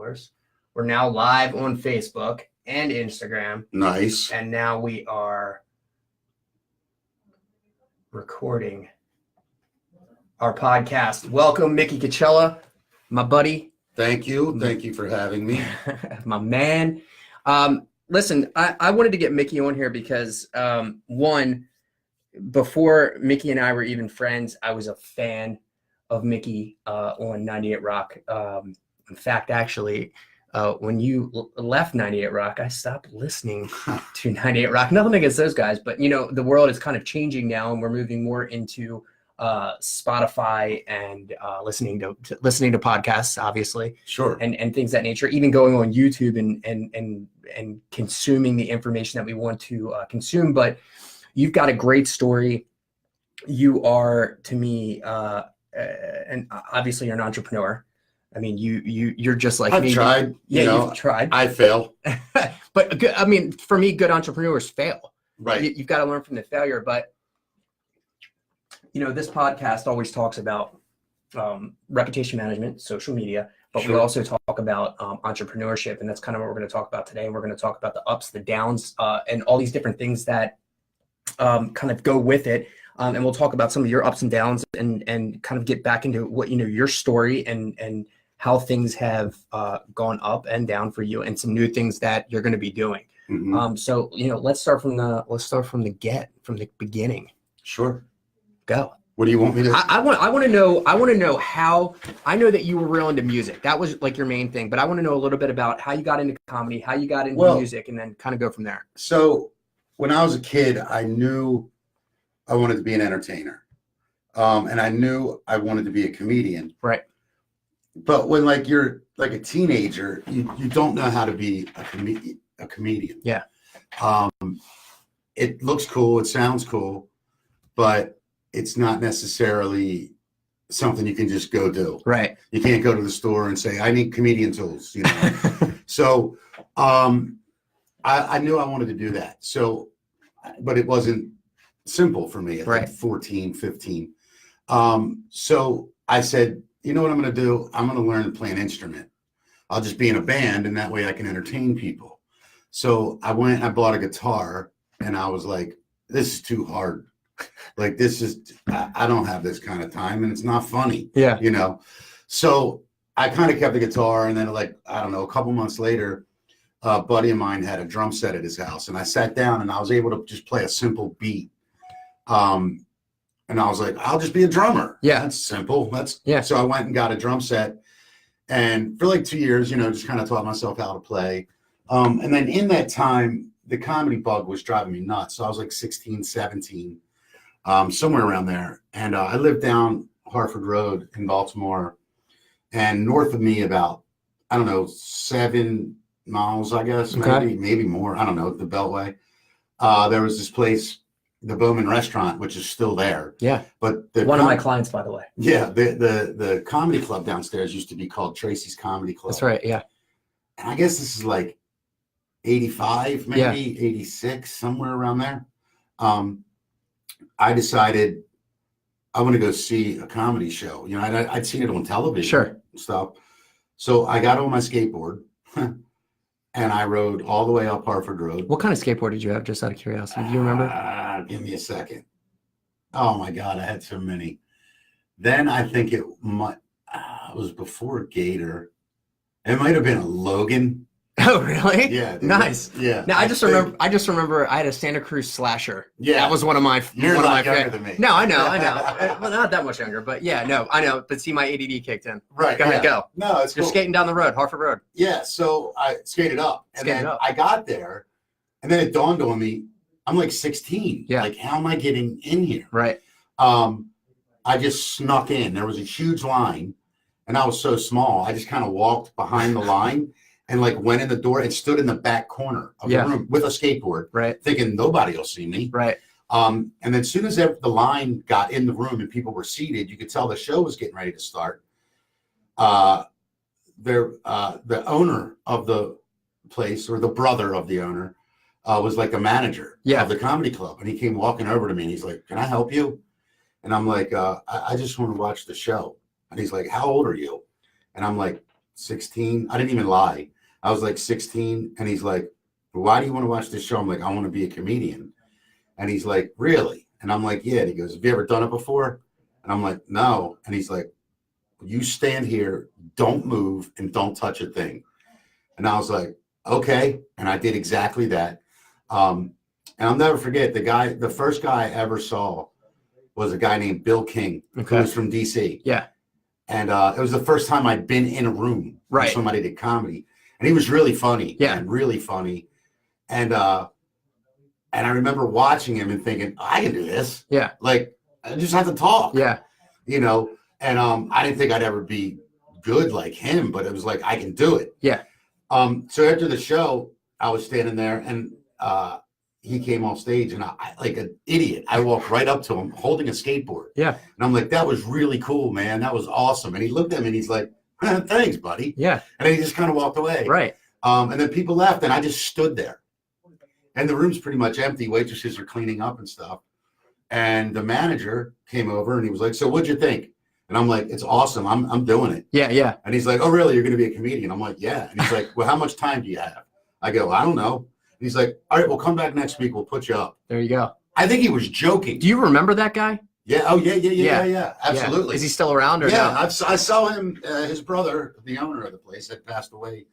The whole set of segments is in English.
followers. We're now live on Facebook and Instagram. Nice. And now we are recording our podcast. Welcome, Mickey Cucchiella, my buddy. Thank you. Thank you for having me. My man. Listen, I wanted to get Mickey on here because, one, before Mickey and I were even friends, I was a fan of Mickey on 98 Rock. In fact, actually, when you left 98 Rock, I stopped listening to 98 Rock. Nothing against those guys, but, you know, the world is kind of changing now, and we're moving more into Spotify and listening to podcasts, obviously. Sure. And things of that nature, even going on YouTube and consuming the information that we want to consume. But you've got a great story. You are, to me, and obviously you're an entrepreneur. I mean, you're just like I've me. tried. Yeah, you've tried. I fail. But good, I mean, for me, good entrepreneurs fail. Right. You've got to learn from the failure. But, you know, this podcast always talks about reputation management, social media, but Sure. we also talk about entrepreneurship. And that's kind of what we're going to talk about today. And we're going to talk about the ups, the downs, and all these different things that kind of go with it. And we'll talk about some of your ups and downs and kind of get back into what, you know, your story and how things have gone up and down for you and some new things that you're going to be doing. Mm-hmm. So, you know, let's start from the beginning. Sure. Go. What do you want me to? I want to know how. I know that you were real into music. That was like your main thing, but I want to know a little bit about how you got into comedy, how you got into music, and then kind of go from there. So when I was a kid, I knew I wanted to be an entertainer. And I knew I wanted to be a comedian. Right. But when like you're like a teenager, you don't know how to be a comedian. Yeah. It looks cool, it sounds cool, but it's not necessarily something you can just go do. Right. You can't go to the store and say, I need comedian tools, you know. So I knew I wanted to do that. So, but it wasn't simple for me at like 14, 15. So I said, you know what I'm going to do? I'm going to learn to play an instrument. I'll just be in a band, and that way I can entertain people. So I went and I bought a guitar, and I was like, this is too hard. Like, this is, I don't have this kind of time, and it's not funny. Yeah. You know? So I kind of kept the guitar, and then like, I don't know, a couple months later, a buddy of mine had a drum set at his house, and I sat down and I was able to just play a simple beat. And I was like, I'll just be a drummer. Yeah. That's simple. Yeah. So I went and got a drum set, and for like 2 years, you know, just kind of taught myself how to play. And then in that time, the comedy bug was driving me nuts. So I was like 16, 17, somewhere around there. And I lived down Harford Road in Baltimore, and north of me about, I don't know, 7 miles, I guess, maybe more. I don't know, the Beltway. There was this place, the Bowman Restaurant, which is still there. Yeah. But one of my clients, by the way. Yeah. The comedy club downstairs used to be called Tracy's Comedy Club. That's right. Yeah. And I guess this is like 85, maybe 86, somewhere around there. I decided I want to go see a comedy show. You know, I'd seen it on television and stuff. So I got on my skateboard and I rode all the way up Harford Road. What kind of skateboard did you have, just out of curiosity? Do you remember? Give me a second. Oh my God, I had so many. Then I think it was before Gator. It might have been a Logan. Oh, really? Yeah. Nice. Yeah. Now I just remember I had a Santa Cruz Slasher. Yeah. That was one of my. You're one a lot of my younger than me. No, I know. Well, not that much younger, but yeah, no, I know. But see, my ADD kicked in. Right. Go ahead, go. No, it's You're cool. skating down the road, Harford Road. Yeah. So I skated up, and then I got there, and then it dawned on me, I'm like 16. Yeah. Like, how am I getting in here? Right. I just snuck in. There was a huge line, and I was so small. I just kind of walked behind the line and like went in the door and stood in the back corner of the room with a skateboard, thinking nobody will see me. Right. And then as soon as the line got in the room and people were seated, you could tell the show was getting ready to start. The owner of the place, or the brother of the owner, was like a manager of the comedy club. And he came walking over to me and he's like, can I help you? And I'm like, I just want to watch the show. And he's like, how old are you? And I'm like, 16. I didn't even lie. I was like 16, and he's like, why do you want to watch this show? I'm like, I want to be a comedian. And he's like, really? And I'm like, yeah. And he goes, have you ever done it before? And I'm like, no. And he's like, you stand here, don't move, and don't touch a thing. And I was like, okay. And I did exactly that. And I'll never forget the first guy I ever saw was a guy named Bill King, who was from DC. Yeah. And it was the first time I'd been in a room where somebody did comedy. And he was really funny. Yeah. And really funny. And I remember watching him and thinking, I can do this. Yeah. Like, I just have to talk. Yeah. You know, and I didn't think I'd ever be good like him, but it was like, I can do it. Yeah. So after the show, I was standing there, and he came off stage, and I like an idiot, I walked right up to him holding a skateboard. Yeah. And I'm like, that was really cool, man. That was awesome. And he looked at me and he's like, thanks, buddy. Yeah. And then he just kind of walked away. Right. And then people left, and I just stood there. And the room's pretty much empty. Waitresses are cleaning up and stuff. And the manager came over, and he was like, so what'd you think? And I'm like, it's awesome. I'm doing it. Yeah, yeah. And he's like, oh, really? You're going to be a comedian? I'm like, yeah. And he's like, well, how much time do you have? I go, I don't know. And he's like, all right, well, come back next week. We'll put you up. There you go. I think he was joking. Do you remember that guy? Yeah. Oh, yeah. Absolutely. Yeah. Is he still around? Or yeah, no? I saw him. His brother, the owner of the place, had passed away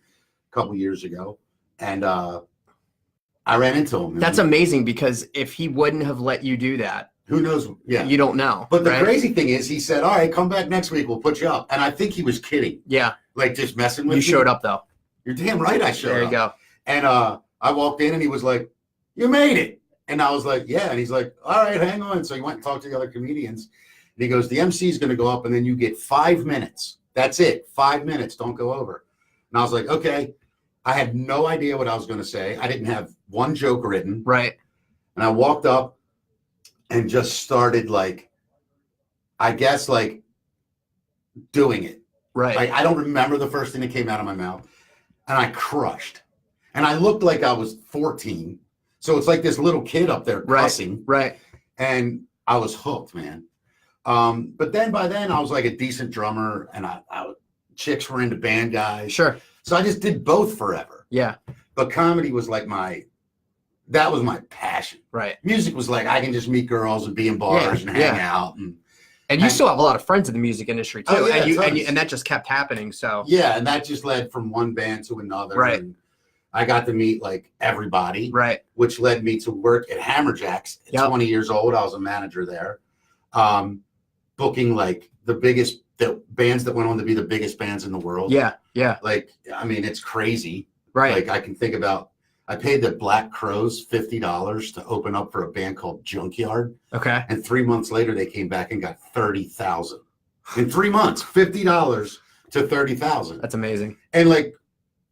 a couple years ago. And I ran into him. That's amazing, because if he wouldn't have let you do that, who knows? Yeah. you don't know. But the right? crazy thing is, he said, all right, come back next week. We'll put you up. And I think he was kidding. Yeah. Like, just messing with me. You showed up, though. You're damn right I showed up. There you go. And I walked in, and he was like, you made it. And I was like, yeah. And he's like, all right, hang on. So he went and talked to the other comedians. And he goes, the MC is going to go up, and then you get 5 minutes. That's it. 5 minutes. Don't go over. And I was like, okay. I had no idea what I was going to say. I didn't have one joke written. Right. And I walked up and just started, like, I guess, like, doing it. Right. Like, I don't remember the first thing that came out of my mouth. And I crushed. And I looked like I was 14. So it's like this little kid up there cussing. Right. And I was hooked, man. But then by then I was like a decent drummer, and I chicks were into band guys. Sure. So I just did both forever. Yeah. But comedy was like that was my passion. Right. Music was like, I can just meet girls and be in bars and hang out. And you still have a lot of friends in the music industry too. Oh, yeah, and that just kept happening. So yeah, and that just led from one band to another. Right. And I got to meet like everybody. Right. Which led me to work at Hammerjacks at 20 years old. I was a manager there. Booking like the bands that went on to be the biggest bands in the world. Yeah. Yeah. Like, I mean, it's crazy. Right. Like, I can think about, I paid the Black Crowes $50 to open up for a band called Junkyard. Okay. And 3 months later, they came back and got 30,000 in 3 months. $50 to 30,000. That's amazing. And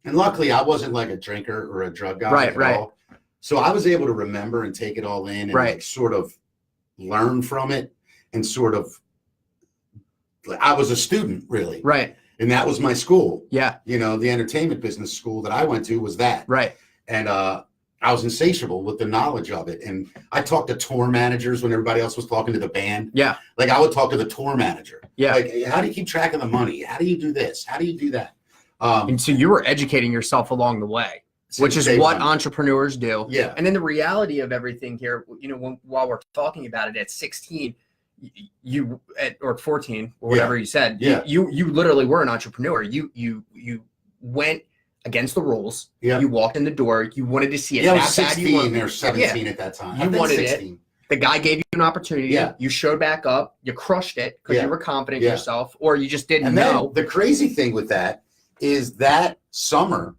luckily, I wasn't like a drinker or a drug guy at all. So I was able to remember and take it all in and like sort of learn from it, and sort of, I was a student really. Right. And that was my school. Yeah. You know, the entertainment business school that I went to was that. Right. And I was insatiable with the knowledge of it. And I talked to tour managers when everybody else was talking to the band. Yeah. Like, I would talk to the tour manager. Yeah. Like, hey, how do you keep track of the money? How do you do this? How do you do that? And so you were educating yourself along the way, which is what entrepreneurs do. Yeah. And then the reality of everything here, you know, while we're talking about it, at 16, or 14 or whatever you said, you literally were an entrepreneur. You went against the rules. Yeah. You walked in the door. You wanted to see it. Yeah, I was 16 or 17 at that time. You wanted 16. it. The guy gave you an opportunity. Yeah. You showed back up. You crushed it because you were confident in yourself, or you just didn't and know. Then the crazy thing with that is that summer,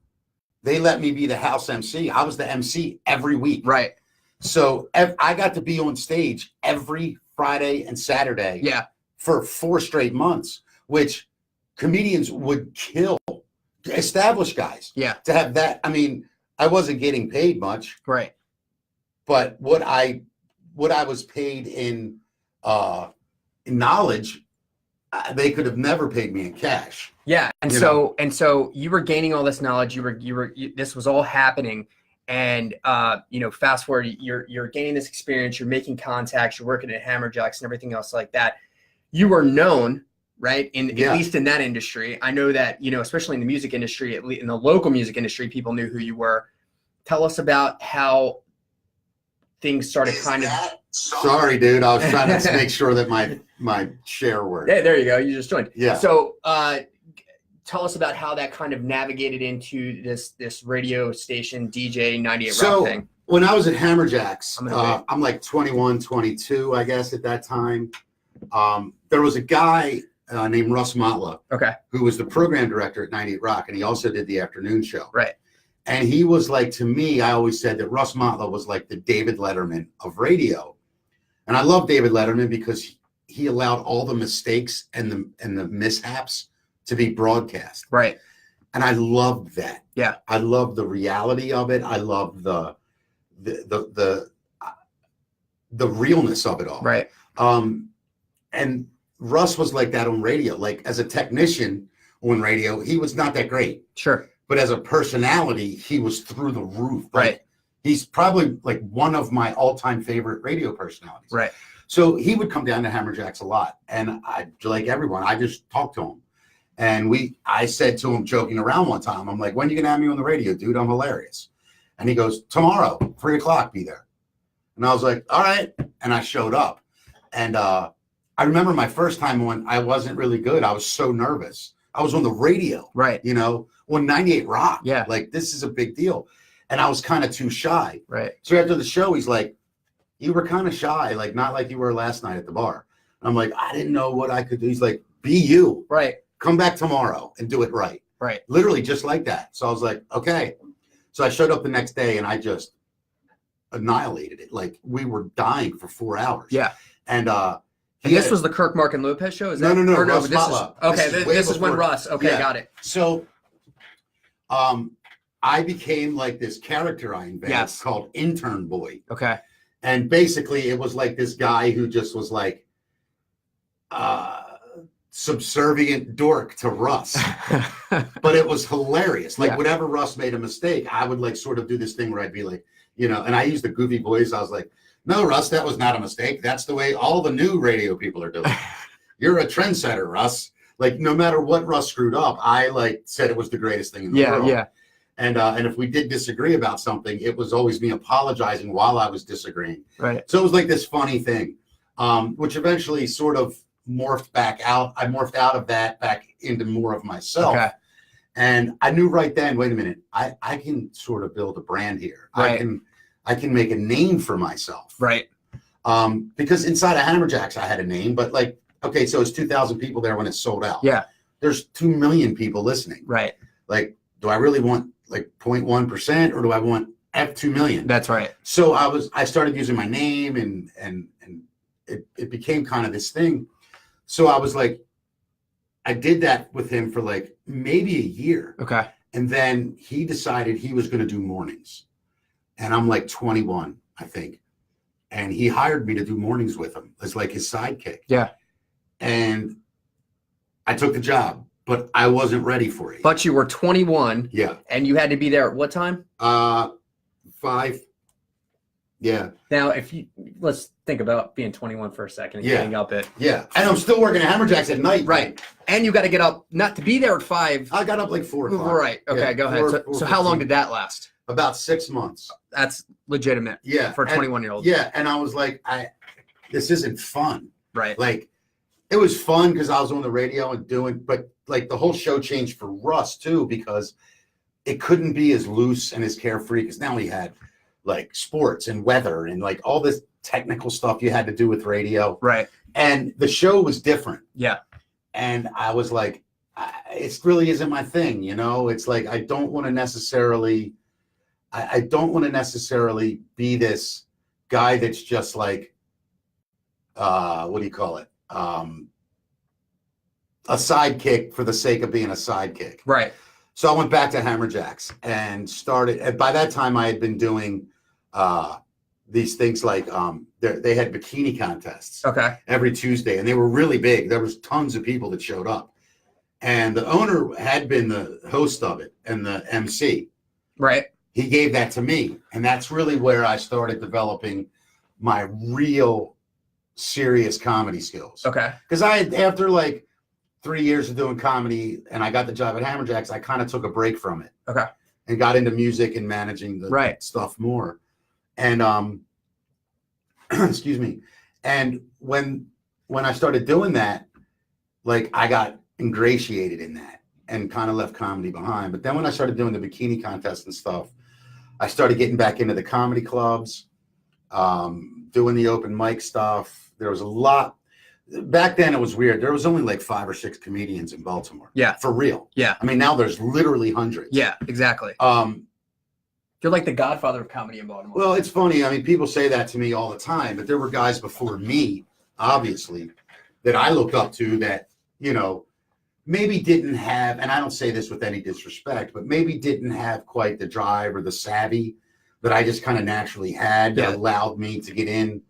they let me be the house MC. I was the MC every week. Right. So I got to be on stage every Friday and Saturday. Yeah. For 4 straight months, which comedians would kill, established guys. Yeah. To have that. I mean, I wasn't getting paid much. Right. But what I was paid in knowledge, they could have never paid me in cash. Yeah. And so you were gaining all this knowledge. This was all happening. And, fast forward, you're gaining this experience, you're making contacts, you're working at Hammerjacks and everything else like that. You were known right? At least in that industry. I know that, especially in the music industry, in the local music industry, people knew who you were. Tell us about how things started Sorry, dude. I was trying to make sure that my share worked. Yeah, there you go. You just joined. Yeah. So tell us about how that kind of navigated into this radio station DJ 98 Rock thing. When I was at Hammerjacks, I'm like 21, 22, I guess, at that time. There was a guy named Russ Motla, who was the program director at 98 Rock, and he also did the afternoon show. Right. And he was like, to me, I always said that Russ Motla was like the David Letterman of radio. And I love David Letterman because he allowed all the mistakes and the mishaps to be broadcast. Right. And I loved that. Yeah. I loved the reality of it. I loved the realness of it all. Right. And Russ was like that on radio. Like as a technician on radio, he was not that great. Sure. But as a personality, he was through the roof. Right. He's probably like one of my all-time favorite radio personalities. Right. So he would come down to Hammerjacks a lot. And I, like everyone, I just talked to him. And I said to him, joking around one time, I'm like, when are you going to have me on the radio, dude? I'm hilarious. And he goes, tomorrow, 3 o'clock, be there. And I was like, all right. And I showed up. And I remember my first time on, I wasn't really good. I was so nervous. I was on the radio. Right. On 98 Rock. Yeah. Like, this is a big deal. And I was kind of too shy. Right. So after the show, he's like, you were kind of shy, like not like you were last night at the bar. I'm like, I didn't know what I could do. He's like, be you. Right. Come back tomorrow and do it right. Right. Literally just like that. So I was like, okay. So I showed up the next day and I just annihilated it. Like we were dying for 4 hours. Yeah. And this was the Kirk, Mark, and Lopez show? No. Russ This is when Russ. Okay, yeah. Got it. So I became like this character I invented called Intern Boy. Okay. And basically it was like this guy who just was like subservient dork to Russ. But it was hilarious. Like whenever Russ made a mistake, I would like sort of do this thing where I'd be like, and I used the goofy voice. I was like, no, Russ, that was not a mistake. That's the way all the new radio people are doing. You're a trendsetter, Russ. Like no matter what Russ screwed up, I like said it was the greatest thing in the world. Yeah. And if we did disagree about something, it was always me apologizing while I was disagreeing. Right. So it was like this funny thing, which eventually sort of morphed back out. I morphed out of that back into more of myself. Okay. And I knew right then, wait a minute, I can sort of build a brand here. Right. I can make a name for myself. Right. Because inside of Hammerjacks, I had a name, but like, okay, so it's 2,000 people there when it's sold out. Yeah. There's 2 million people listening. Right. Like, do I really want like 0.1% or do I want F2 million? That's right. So I started using my name and it became kind of this thing. So I was like, I did that with him for like maybe a year. Okay. And then he decided he was going to do mornings. And I'm like 21, I think. And he hired me to do mornings with him as like his sidekick. Yeah. And I took the job, but I wasn't ready for it. But you were 21. Yeah. And you had to be there at what time? 5. Yeah. Now, let's think about being 21 for a second and getting up at. Yeah. And I'm still working at Hammerjacks at night. Right. And you got to get up, not to be there at 5. I got up like 4 o'clock. Right. Okay, yeah, go ahead. So how long did that last? About 6 months. That's legitimate. Yeah. For a 21-year-old. Yeah. And I was like, this isn't fun. Right. Like, it was fun because I was on the radio and but like the whole show changed for Russ too, because it couldn't be as loose and as carefree because now he had like sports and weather and like all this technical stuff you had to do with radio. Right. And the show was different. Yeah. And I was like, it really isn't my thing. It's like, I don't want to necessarily be this guy that's just like, what do you call it? A sidekick for the sake of being a sidekick. Right. So I went back to Hammerjacks and started. By that time, I had been doing these things like they had bikini contests. Okay. Every Tuesday, and they were really big. There was tons of people that showed up, and the owner had been the host of it and the MC. Right. He gave that to me, and that's really where I started developing my real serious comedy skills. Okay. Because after like 3 years of doing comedy and I got the job at Hammerjacks, I kind of took a break from it. Okay. And got into music and managing the stuff more. And excuse me. And when I started doing that, like I got ingratiated in that and kind of left comedy behind. But then when I started doing the bikini contest and stuff, I started getting back into the comedy clubs, doing the open mic stuff. There was a lot. Back then it was weird. There was only like 5 or 6 comedians in Baltimore. Yeah. For real. Yeah. I mean, now there's literally hundreds. Yeah, exactly. You're like the godfather of comedy in Baltimore. Well, it's funny. I mean, people say that to me all the time, but there were guys before me, obviously, that I looked up to that, you know, maybe didn't have, and I don't say this with any disrespect, but maybe didn't have quite the drive or the savvy that I just kind of naturally had that allowed me to get in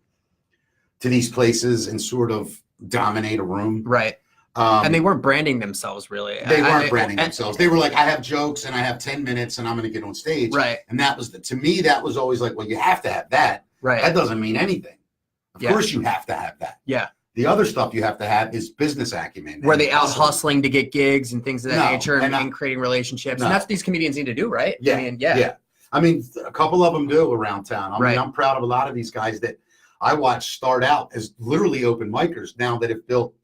to these places and sort of dominate a room. Right. And they weren't branding themselves, really. They weren't branding themselves. They were like, I have jokes and I have 10 minutes and I'm going to get on stage. Right. And that was, to me, that was always like, well, you have to have that. Right. That doesn't mean anything. Of course you have to have that. Yeah. The other stuff you have to have is business acumen. Were they out hustling to get gigs and things of that nature and creating relationships? And that's what these comedians need to do, right? Yeah. I mean, yeah. I mean, a couple of them do around town. I mean, I'm proud of a lot of these guys that I watched start out as literally open micers now that have built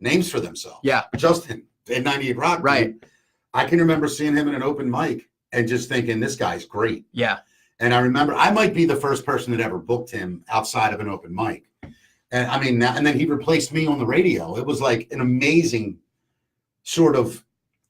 names for themselves. Yeah. Justin at 98 Rock. Right. Dude, I can remember seeing him in an open mic and just thinking, this guy's great. Yeah. And I remember I might be the first person that ever booked him outside of an open mic. And I mean, and then he replaced me on the radio. It was like an amazing sort of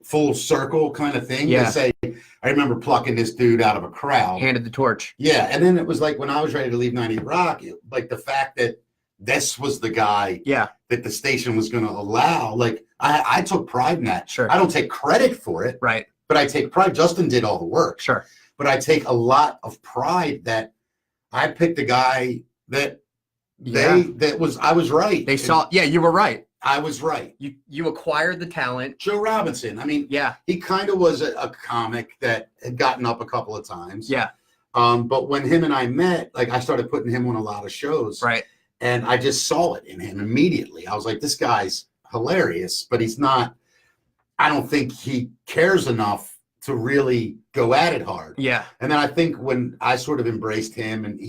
full circle kind of thing to say, I remember plucking this dude out of a crowd. Handed the torch. Yeah. And then it was like when I was ready to leave 98 Rock, like the fact that this was the guy that the station was going to allow. Like I took pride in that. Sure. I don't take credit for it. Right. But I take pride. Justin did all the work. Sure. But I take a lot of pride that I picked a guy that I was right. They saw, you were right. I was right. You acquired the talent. Joe Robinson. I mean, he kind of was a comic that had gotten up a couple of times. Yeah. But when him and I met, like I started putting him on a lot of shows. Right. And I just saw it in him immediately. I was like, this guy's hilarious, but he's not, I don't think he cares enough to really go at it hard. Yeah. And then I think when I sort of embraced him and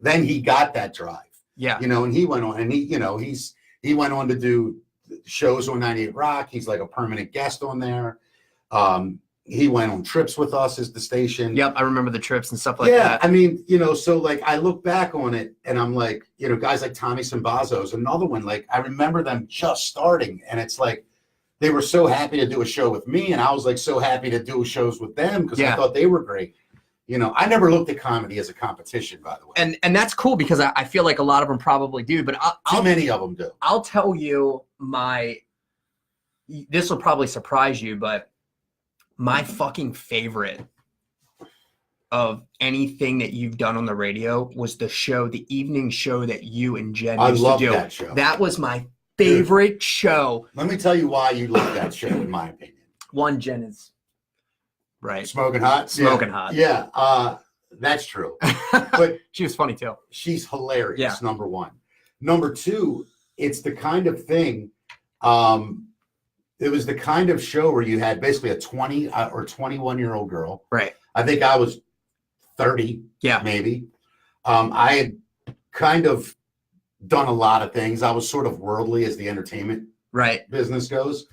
then he got that drive. Yeah. You know, and he went on and he went on to do shows on 98 Rock. He's like a permanent guest on there. He went on trips with us as the station. Yep, I remember the trips and stuff like that. Yeah, I mean, you know, so like I look back on it and I'm like, you know, guys like Tommy Sambazo's another one. Like I remember them just starting and it's like they were so happy to do a show with me and I was like so happy to do shows with them because I thought they were great. You know, I never looked at comedy as a competition, by the way. And that's cool because I feel like a lot of them probably do, but too many of them do. I'll tell you this will probably surprise you, but my fucking favorite of anything that you've done on the radio was the evening show that you and Jen used to do. That show. That was my favorite show. Let me tell you why you love that show, in my opinion. One, Jen is right. Smoking hot. Hot. Yeah, that's true. But she was funny too. She's hilarious. Yeah. Number one. Number two, it's the kind of thing. It was the kind of show where you had basically a 20 or 21-year-old girl. Right. I think I was 30. Yeah. Maybe. I had kind of done a lot of things. I was sort of worldly as the entertainment business goes.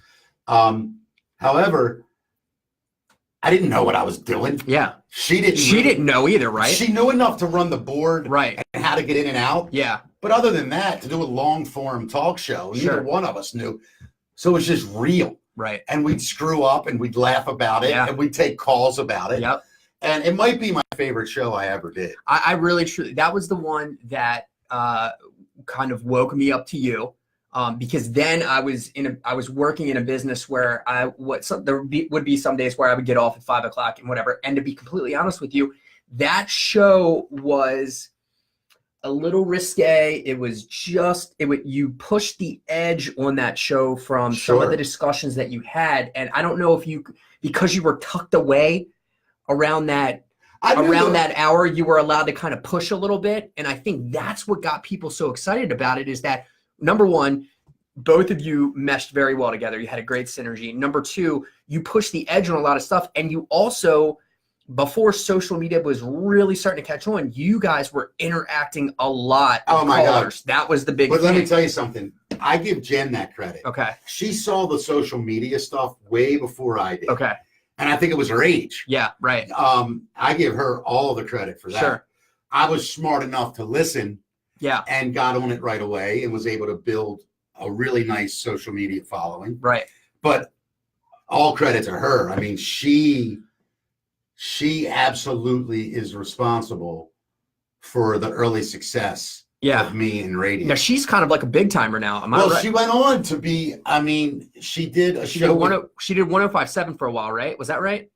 However, I didn't know what I was doing. Yeah. She didn't. She didn't know either, right? She knew enough to run the board. Right. And how to get in and out. Yeah. But other than that, to do a long form talk show, neither one of us knew. So it was just real. Right. And we'd screw up and we'd laugh about it and we'd take calls about it. Yep. And it might be my favorite show I ever did. I really, truly, that was the one that kind of woke me up to you. Because then I was working in a business where there would be some days where I would get off at 5 o'clock and whatever. And to be completely honest with you, that show was a little risque. It was you pushed the edge on that show from some of the discussions that you had. And I don't know if because you were tucked away around that hour, you were allowed to kind of push a little bit. And I think that's what got people so excited about it is that, number one, both of you meshed very well together. You had a great synergy. Number two, you pushed the edge on a lot of stuff. And you also, before social media was really starting to catch on, you guys were interacting a lot. Oh my gosh. That was the big But thing. let me tell you something. I give Jen that credit. Okay. She saw the social media stuff way before I did. Okay. And I think it was her age. Yeah, right. I give her all the credit for that. Sure. I was smart enough to listen. Yeah. And got on it right away and was able to build a really nice social media following. Right. But all credit to her. I mean, she absolutely is responsible for the early success of me in radio. Now she's kind of like a big timer now. Am I right? She went on to be, I mean, she did a show. She did 105.7 for a while, right? Was that right?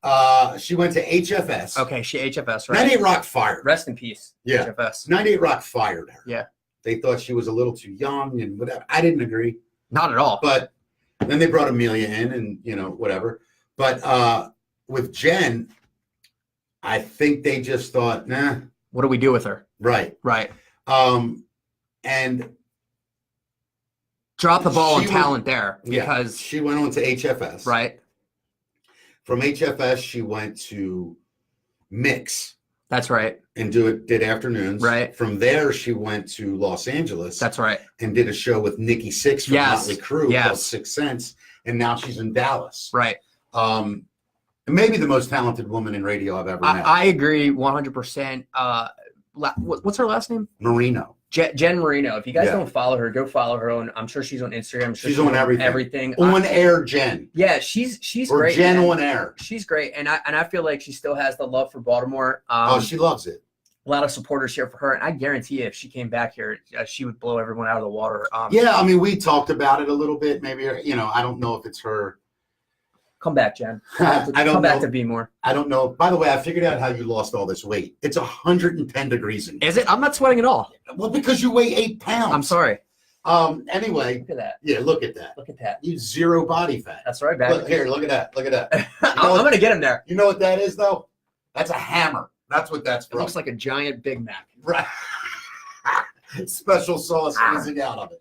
She went to HFS. Okay, she HFS, right? 98 Rock fired. Rest in peace. Yeah. HFS. 98 Rock fired her. Yeah. They thought she was a little too young and whatever. I didn't agree. Not at all. But then they brought Amelia in and, you know, whatever. But with Jen, I think they just thought, nah. What do we do with her? Right. Right. And drop the ball on talent there because she went on to HFS. Right. From HFS, she went to Mix. That's right. And did afternoons. Right. From there, she went to Los Angeles. That's right. And did a show with Nikki Sixx from Motley Crue called 6 Cents. And now she's in Dallas. Right. Maybe the most talented woman in radio I've ever met. I agree 100%. What's her last name? Marino. Jen Marino. If you guys don't follow her, go follow her on. I'm sure she's on Instagram. I'm sure she's on everything. On air, Jen. Yeah, she's or great. Jen on air. She's great, and I feel like she still has the love for Baltimore. She loves it. A lot of supporters here for her, and I guarantee you, if she came back here, she would blow everyone out of the water. Yeah, I mean, we talked about it a little bit. Maybe, you know, I don't know if it's her. Come back, Jen. Come back to be more. I don't know. By the way, I figured out how you lost all this weight. It's 110 degrees in here. Is it? I'm not sweating at all. Well, because you weigh 8 pounds. I'm sorry. Anyway. Look at that. Yeah, look at that. Look at that. You zero body fat. That's right, back. Look at that. Look at that. I'm going to get him there. You know what that is, though? That's a hammer. That's what that's from. It looks like a giant Big Mac. Right. Special sauce oozing out of it.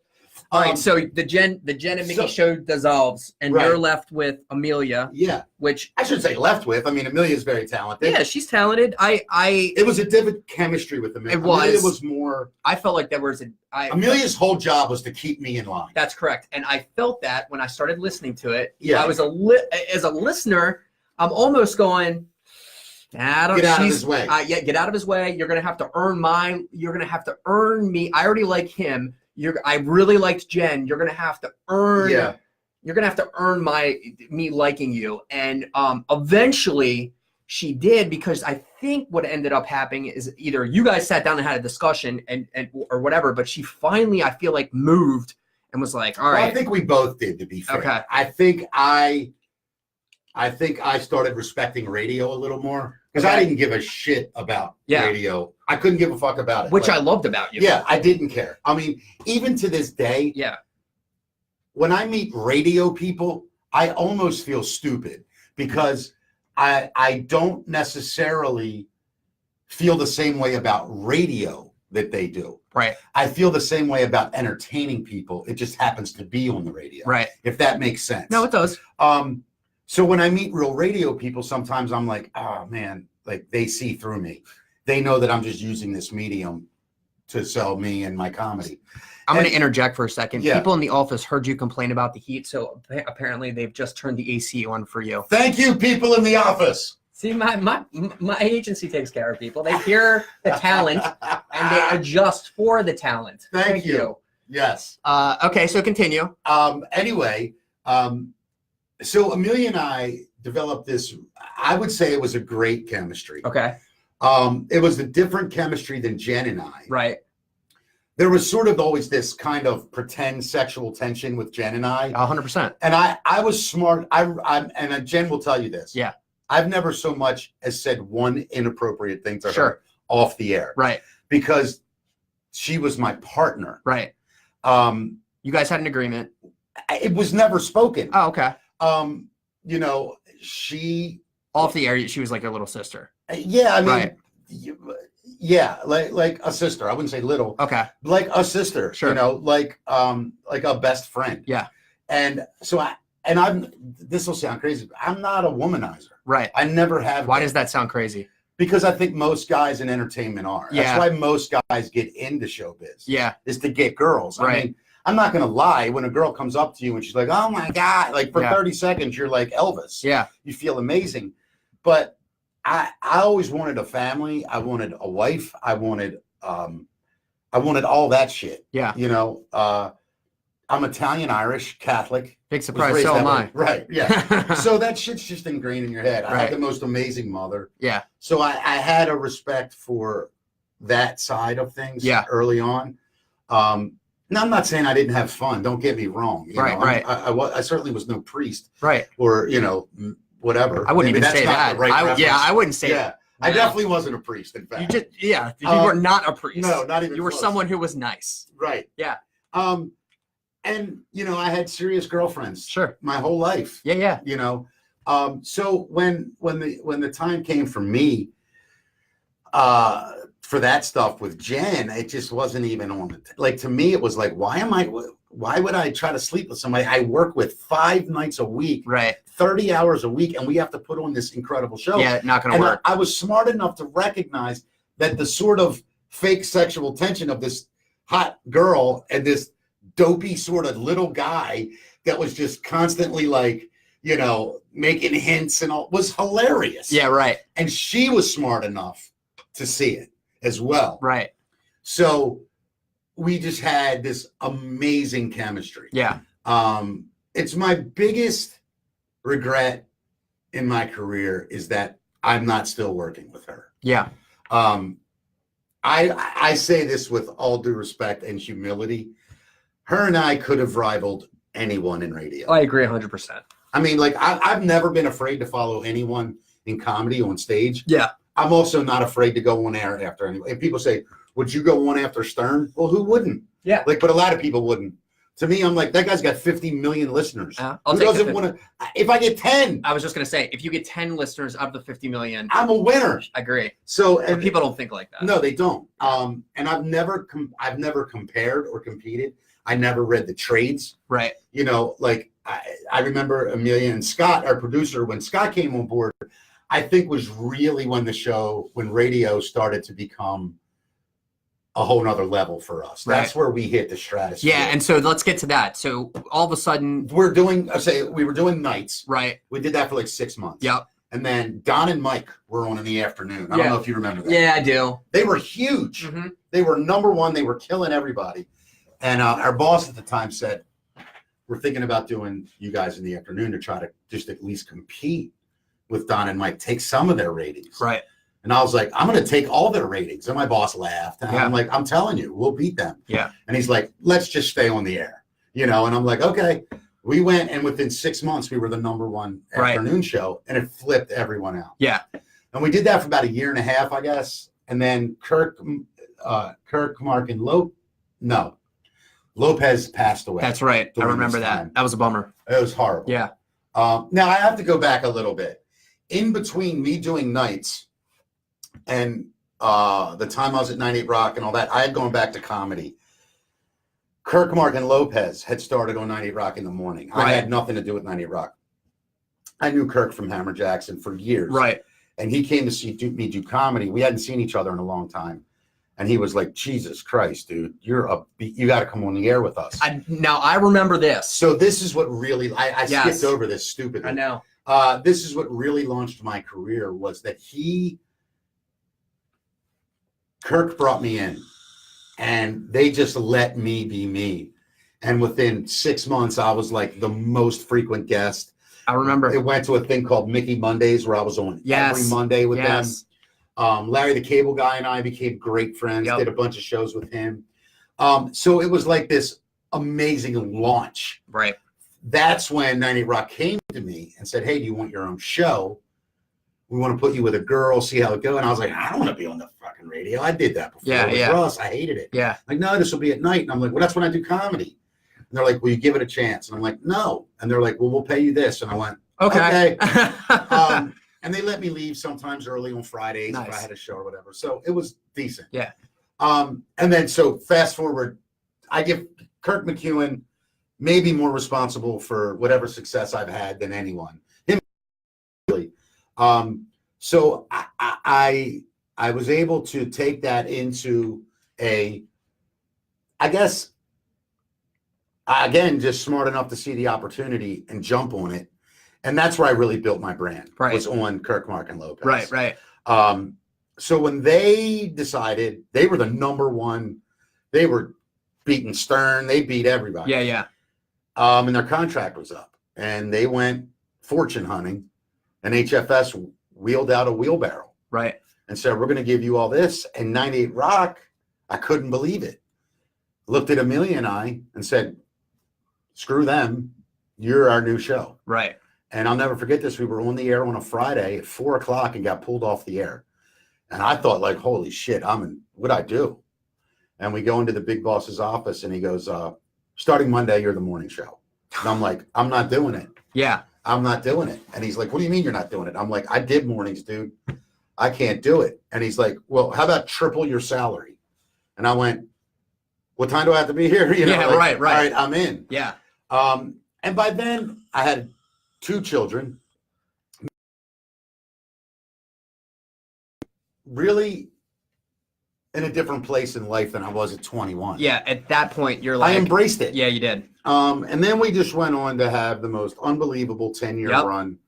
All right, so the Jen and Mickey show dissolves, and you're left with Amelia. Yeah, which I should say left with. I mean, Amelia's very talented. Yeah, she's talented. It was a different chemistry with Amelia. It was more. I felt like there was Amelia's whole job was to keep me in line. That's correct, and I felt that when I started listening to it. Yeah, I was as a listener, I'm almost going. Get out of his way. Get out of his way. You're gonna have to earn You're gonna have to earn me. I already like him. I really liked Jen. You're gonna have to earn. Yeah. You're gonna have to earn me liking you, and eventually she did, because I think what ended up happening is either you guys sat down and had a discussion and or whatever, but she finally, I feel like, moved and was like, all right. I think we both did, to be fair. Okay. I think I started respecting radio a little more. Because I didn't give a shit about radio. I couldn't give a fuck about it. Which I loved about you. Yeah, I didn't care. I mean, even to this day, when I meet radio people, I almost feel stupid because I don't necessarily feel the same way about radio that they do. Right. I feel the same way about entertaining people. It just happens to be on the radio. Right. If that makes sense. No, it does. So when I meet real radio people, sometimes I'm like, oh man, like they see through me. They know that I'm just using this medium to sell me and my comedy. I'm going to interject for a second. Yeah. People in the office heard you complain about the heat, so apparently they've just turned the AC on for you. Thank you, people in the office. See, my agency takes care of people. They hear the talent and they adjust for the talent. Thank you. Yes. Okay, so continue. Anyway, so Amelia and I developed this, I would say it was a great chemistry. Okay. It was a different chemistry than Jen and I. Right. There was sort of always this kind of pretend sexual tension with Jen and I. 100%. And I was smart. And Jen will tell you this. Yeah. I've never so much as said one inappropriate thing to Sure. her off the air. Right. Because she was my partner. Right. You guys had an agreement. It was never spoken. Oh, okay. You know, she off the air, she was like your little sister. Yeah, I mean, right. Yeah, like a sister. I wouldn't say little. Okay. Like a sister. Sure. You know, like a best friend. Yeah. And so this will sound crazy, but I'm not a womanizer. Right. I never have. Why been. does that sound crazy? Because I think most guys in entertainment are. Yeah. That's why most guys get into showbiz. Yeah. Is to get girls. Right. I mean, I'm not going to lie. When a girl comes up to you and she's like, oh my God, like for 30 seconds, you're like Elvis. Yeah. You feel amazing. But I always wanted a family. I wanted a wife. I wanted all that shit. Yeah. You know, I'm Italian, Irish, Catholic. Big surprise. So am I. Right. Yeah. So that shit's just ingrained in your head. I had the most amazing mother. Yeah. So I had a respect for that side of things early on. Now, I'm not saying I didn't have fun. Don't get me wrong. You know, I certainly was no priest. Right. Or, you know, whatever. I wouldn't even say that. I wouldn't say that. I definitely wasn't a priest, in fact. You were not a priest. No, not even You were close. someone who was nice. Right. Yeah. And, you know, I had serious girlfriends. Sure. My whole life. Yeah, yeah. You know, so when the time came for me, for that stuff with Jen, it just wasn't even on the like, to me, it was like, why would I try to sleep with somebody I work with 5 nights a week, right, 30 hours a week, and we have to put on this incredible show? Yeah, not gonna work. I was smart enough to recognize that the sort of fake sexual tension of this hot girl and this dopey sort of little guy that was just constantly like, you know, making hints and all was hilarious. Yeah, right. And she was smart enough to see it as well. Right. So we just had this amazing chemistry. Yeah. It's my biggest regret in my career is that I'm not still working with her. Yeah. I say this with all due respect and humility. Her and I could have rivaled anyone in radio. I agree 100%. I mean, like, I've never been afraid to follow anyone in comedy on stage. Yeah. I'm also not afraid to go on air after anyone. If people say, would you go on after Stern? Well, who wouldn't? Yeah. Like, but a lot of people wouldn't. To me, I'm like, that guy's got 50 million listeners. Who doesn't want to? If I get 10. I was just going to say, if you get 10 listeners out of the 50 million. I'm a winner. I agree. So, and but people don't think like that. No, they don't. And I've never compared or competed. I never read the trades. Right. You know, like I remember Amelia and Scott, our producer, when Scott came on board, I think was really when radio started to become a whole nother level for us. That's where we hit the stratosphere. Yeah, and so let's get to that. So all of a sudden we were doing nights. Right. We did that for like 6 months. Yep. And then Don and Mike were on in the afternoon. I don't know if you remember that. Yeah, I do. They were huge. Mm-hmm. They were number one. They were killing everybody. And our boss at the time said, we're thinking about doing you guys in the afternoon to try to just at least compete with Don and Mike, take some of their ratings. Right. And I was like, I'm going to take all their ratings. And my boss laughed. And I'm like, I'm telling you, we'll beat them. Yeah. And he's like, let's just stay on the air. You know, and I'm like, okay. We went, and within 6 months, we were the number one afternoon show, and it flipped everyone out. Yeah. And we did that for about 1.5 years, I guess. And then Kirk, Mark, and Lopez passed away. That's right. I remember that. That was a bummer. It was horrible. Yeah. Now, I have to go back a little bit. In between me doing nights and the time I was at 98 Rock and all that, I had gone back to comedy. Kirk, Mark, and Lopez had started on 98 Rock in the morning. Right. I had nothing to do with 98 Rock. I knew Kirk from Hammer Jackson for years. Right. And he came to see me do comedy. We hadn't seen each other in a long time. And he was like, Jesus Christ, dude, you got to come on the air with us. Now, I remember this. So this is what really, I skipped over this stupidly. I know. This is what really launched my career was that Kirk brought me in and they just let me be me. And within 6 months, I was like the most frequent guest. I remember. It went to a thing called Mickey Mondays where I was on every Monday with them. Larry the Cable Guy and I became great friends, did a bunch of shows with him. So it was like this amazing launch. Right. That's when 98 Rock came to me and said, hey, do you want your own show? We want to put you with a girl, see how it goes. And I was like, I don't want to be on the fucking radio. I did that before with Russ. I hated it. Yeah. Like, no, this will be at night. And I'm like, well, that's when I do comedy. And they're like, will you give it a chance? And I'm like, no. And they're like, well, we'll pay you this. And I went, okay. And they let me leave sometimes early on Fridays if I Nice. had a show or whatever. So it was decent. Yeah. And then so fast forward, I give Kirk McEwen maybe more responsible for whatever success I've had than anyone. Him really. So I was able to take that into I guess, again, just smart enough to see the opportunity and jump on it. And that's where I really built my brand. Right. Was on Kirk, Mark, and Lopez. Right, right. So when they decided, they were the number one, they were beating Stern, they beat everybody. Yeah, yeah. And their contract was up. And they went fortune hunting, and HFS wheeled out a wheelbarrow. Right. And said, we're going to give you all this. And 98 Rock, I couldn't believe it. Looked at Amelia and I and said, screw them. You're our new show. Right. And I'll never forget this. We were on the air on a Friday at 4:00 and got pulled off the air. And I thought, like, holy shit, what'd I do? And we go into the big boss's office and he goes, starting Monday, you're the morning show. And I'm like, I'm not doing it. Yeah. I'm not doing it. And he's like, what do you mean you're not doing it? I'm like, I did mornings, dude. I can't do it. And he's like, well, how about triple your salary? And I went, what time do I have to be here? You know, Yeah, like, right. All right, I'm in. Yeah. And by then I had 2 children. Really in a different place in life than I was at 21. Yeah. At that point, you're like, I embraced it. yeah, you did. And then we just went on to have the most unbelievable 10-year Yep. run.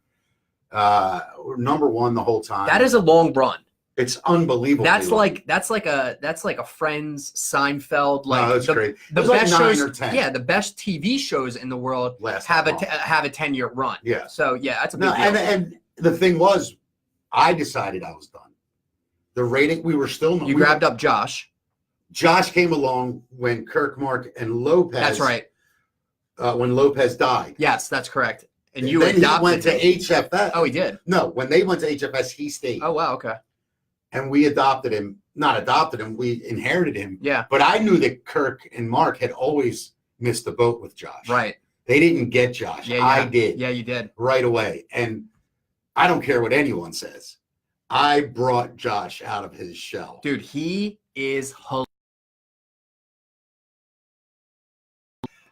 Number one the whole time. That is a long run. It's unbelievable. That's like a Friends, Seinfeld, like no, that's great. the It was best like 9 shows. or 10. Yeah, the best TV shows in the world Last have that long. have a 10-year run. Yeah. So yeah, that's a big No, deal. and the thing was, I decided I was done. The rating, we were still. You grabbed up Josh. Josh came along when Kirk, Mark, and Lopez. That's right. When Lopez died. Yes, that's correct. And you then adopted he went to him. HFS. Oh, he did. No, when they went to HFS, he stayed. Oh, wow. Okay. And we adopted him. Not adopted him. We inherited him. Yeah. But I knew that Kirk and Mark had always missed the boat with Josh. Right. They didn't get Josh. Yeah, I did. Yeah, you did. Right away. And I don't care what anyone says. I brought Josh out of his shell. Dude, he is hilarious.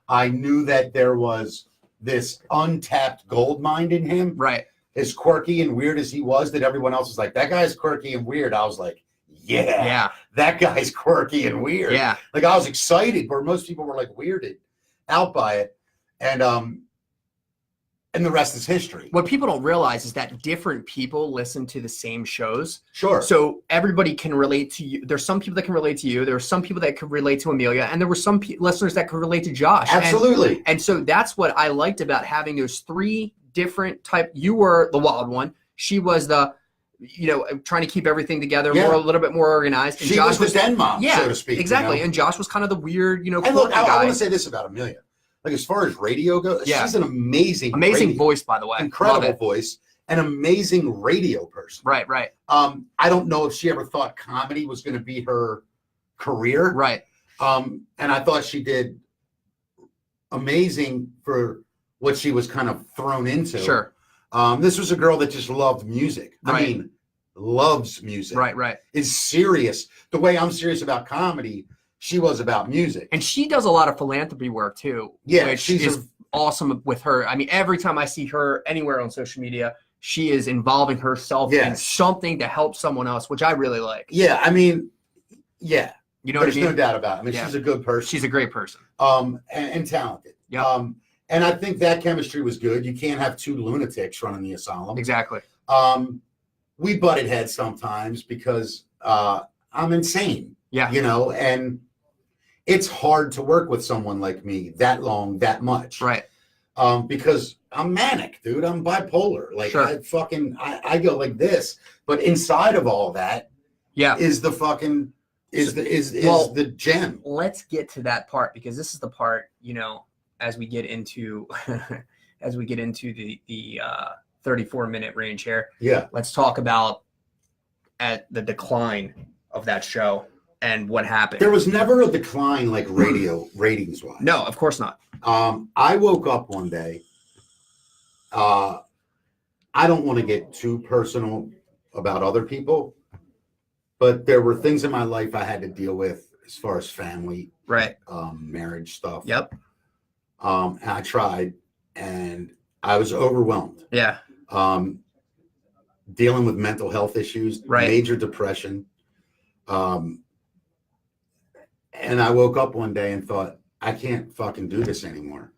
I knew that there was this untapped gold mine in him. Right. As quirky and weird as he was, that everyone else was like, that guy's quirky and weird. I was like, yeah, that guy's quirky and weird. Yeah. Like I was excited, where most people were like weirded out by it. And the rest is history. What people don't realize is that different people listen to the same shows. Sure. So everybody can relate to you. There's some people that can relate to you. There are some people that could relate to Amelia. And there were some listeners that could relate to Josh. Absolutely. And so that's what I liked about having those 3 different type. You were the wild one. She was the, trying to keep everything together, Yeah. a little bit more organized. And She Josh was the den mom, yeah, so to speak. exactly. And Josh was kind of the weird, And look, quirky I guy. want to say this about Amelia. Like as far as radio goes, Yeah. she's an amazing voice, by the way. incredible Love it. voice, an amazing radio person. Right, right, I don't know if she ever thought comedy was going to be her career. right. And I thought she did amazing for what she was kind of thrown into. Sure. This was a girl that just loved music. I Right. mean, loves music. Right, right. Is serious. The way I'm serious about comedy, she was about music. And she does a lot of philanthropy work too. Yeah, which is awesome with her. I mean, every time I see her anywhere on social media, she is involving herself in Yes. something to help someone else, which I really like. Yeah, I mean, yeah. You know what I There's mean? no doubt about it. I mean, Yeah. she's a good person. She's a great person. And talented. Yep. And I think that chemistry was good. You can't have 2 lunatics running the asylum. Exactly. We butted heads sometimes because I'm insane. Yeah. And it's hard to work with someone like me that long, that much. Right. Because I'm manic, dude. I'm bipolar. Like Sure. I go like this. But inside of all that Yeah. is the fucking is Well, the gem. Let's get to that part, because this is the part, as we get into the 34-minute range here. Yeah. Let's talk about at the decline of that show and what happened. There was never a decline like radio ratings wise. No, of course not. I woke up one day. I don't want to get too personal about other people, but there were things in my life I had to deal with as far as family, Right. marriage stuff. Yep. And I tried, and I was overwhelmed. Yeah. Dealing with mental health issues, Right. major depression. And I woke up one day and thought, I can't fucking do this anymore.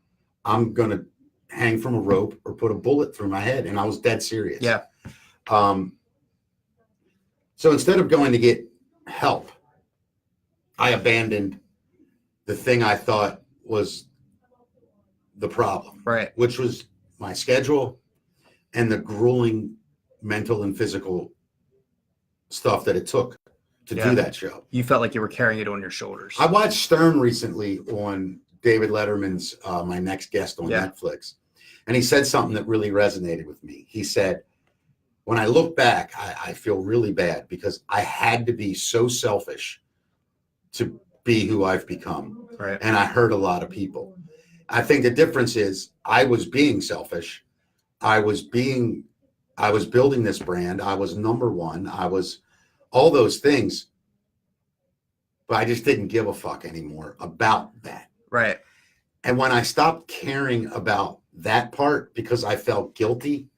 I'm going to hang from a rope or put a bullet through my head. And I was dead serious. Yeah. So instead of going to get help, I abandoned the thing I thought was the problem, Right. which was my schedule and the grueling mental and physical stuff that it took to do that show. You felt like you were carrying it on your shoulders. I watched Stern recently on David Letterman's My Next Guest on Netflix, and he said something that really resonated with me. He said, when I look back, I feel really bad because I had to be so selfish to be who I've become. Right. And I hurt a lot of people. I think the difference is I was being selfish. I was building this brand. I was number one. I was all those things, but I just didn't give a fuck anymore about that. Right. And when I stopped caring about that part because I felt guilty,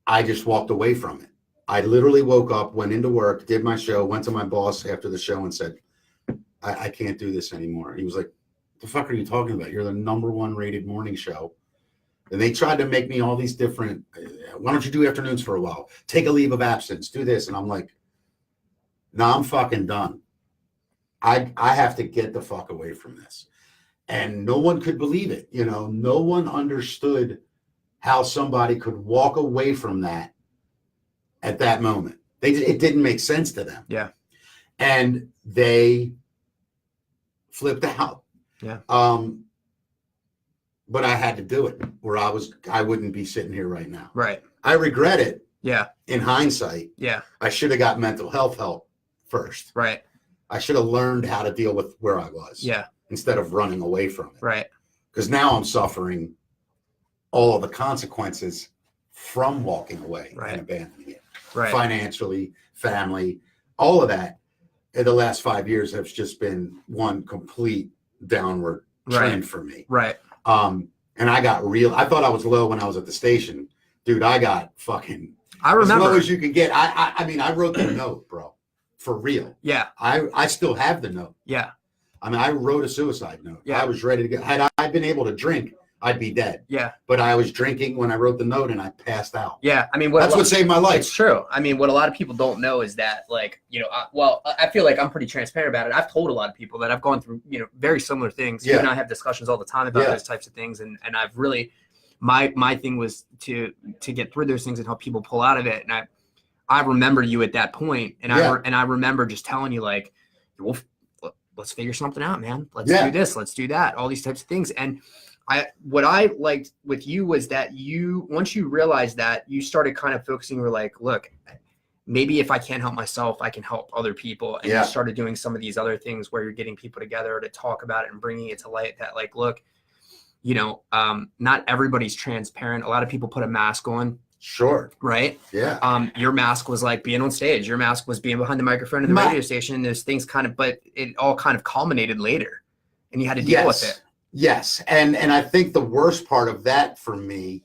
I just walked away from it. I literally woke up, went into work, did my show, went to my boss after the show and said, I can't do this anymore. He was like, the fuck are you talking about? You're the number one rated morning show. And they tried to make me all these different, why don't you do afternoons for a while? Take a leave of absence, do this. And I'm like, no, I'm fucking done. I have to get the fuck away from this. And no one could believe it. You know, no one understood how somebody could walk away from that at that moment. It didn't make sense to them. Yeah. And they flipped out. Yeah. But I had to do it, or I wouldn't be sitting here right now. Right. I regret it. Yeah. In hindsight. Yeah. I should have got mental health help first. Right. I should have learned how to deal with where I was. Yeah. Instead of running away from it. Right. Because now I'm suffering all of the consequences from walking away and abandoning it. Right. Financially, family, all of that in the last 5 years has just been one complete downward trend for me. Right. And I thought I was low when I was at the station. Dude, I got fucking I remember as low as you can get. I mean, I wrote the note, bro. For real. Yeah. I still have the note. Yeah. I mean, I wrote a suicide note. Yeah. I was ready to go. Had I been able to drink, I'd be dead. Yeah. But I was drinking when I wrote the note and I passed out. Yeah. I mean, that's what saved my life. It's true. I mean, what a lot of people don't know is that, like, you know, I feel like I'm pretty transparent about it. I've told a lot of people that I've gone through, you know, very similar things. You and I have discussions all the time about those types of things. And I've really, my thing was to get through those things and help people pull out of it. And I remember you at that point, and I remember just telling you, like, well, let's figure something out, man. Let's do this. Let's do that. All these types of things. And what I liked with you was that once you realized that, you started kind of focusing. You're like, look, maybe if I can't help myself, I can help other people. And you started doing some of these other things where you're getting people together to talk about it and bringing it to light that, like, look, you know, not everybody's transparent. A lot of people put a mask on. Sure. Right. Yeah. Your mask was like being on stage. Your mask was being behind the microphone in the radio station. There's things but it all kind of culminated later, and you had to deal with it. Yes. And I think the worst part of that for me,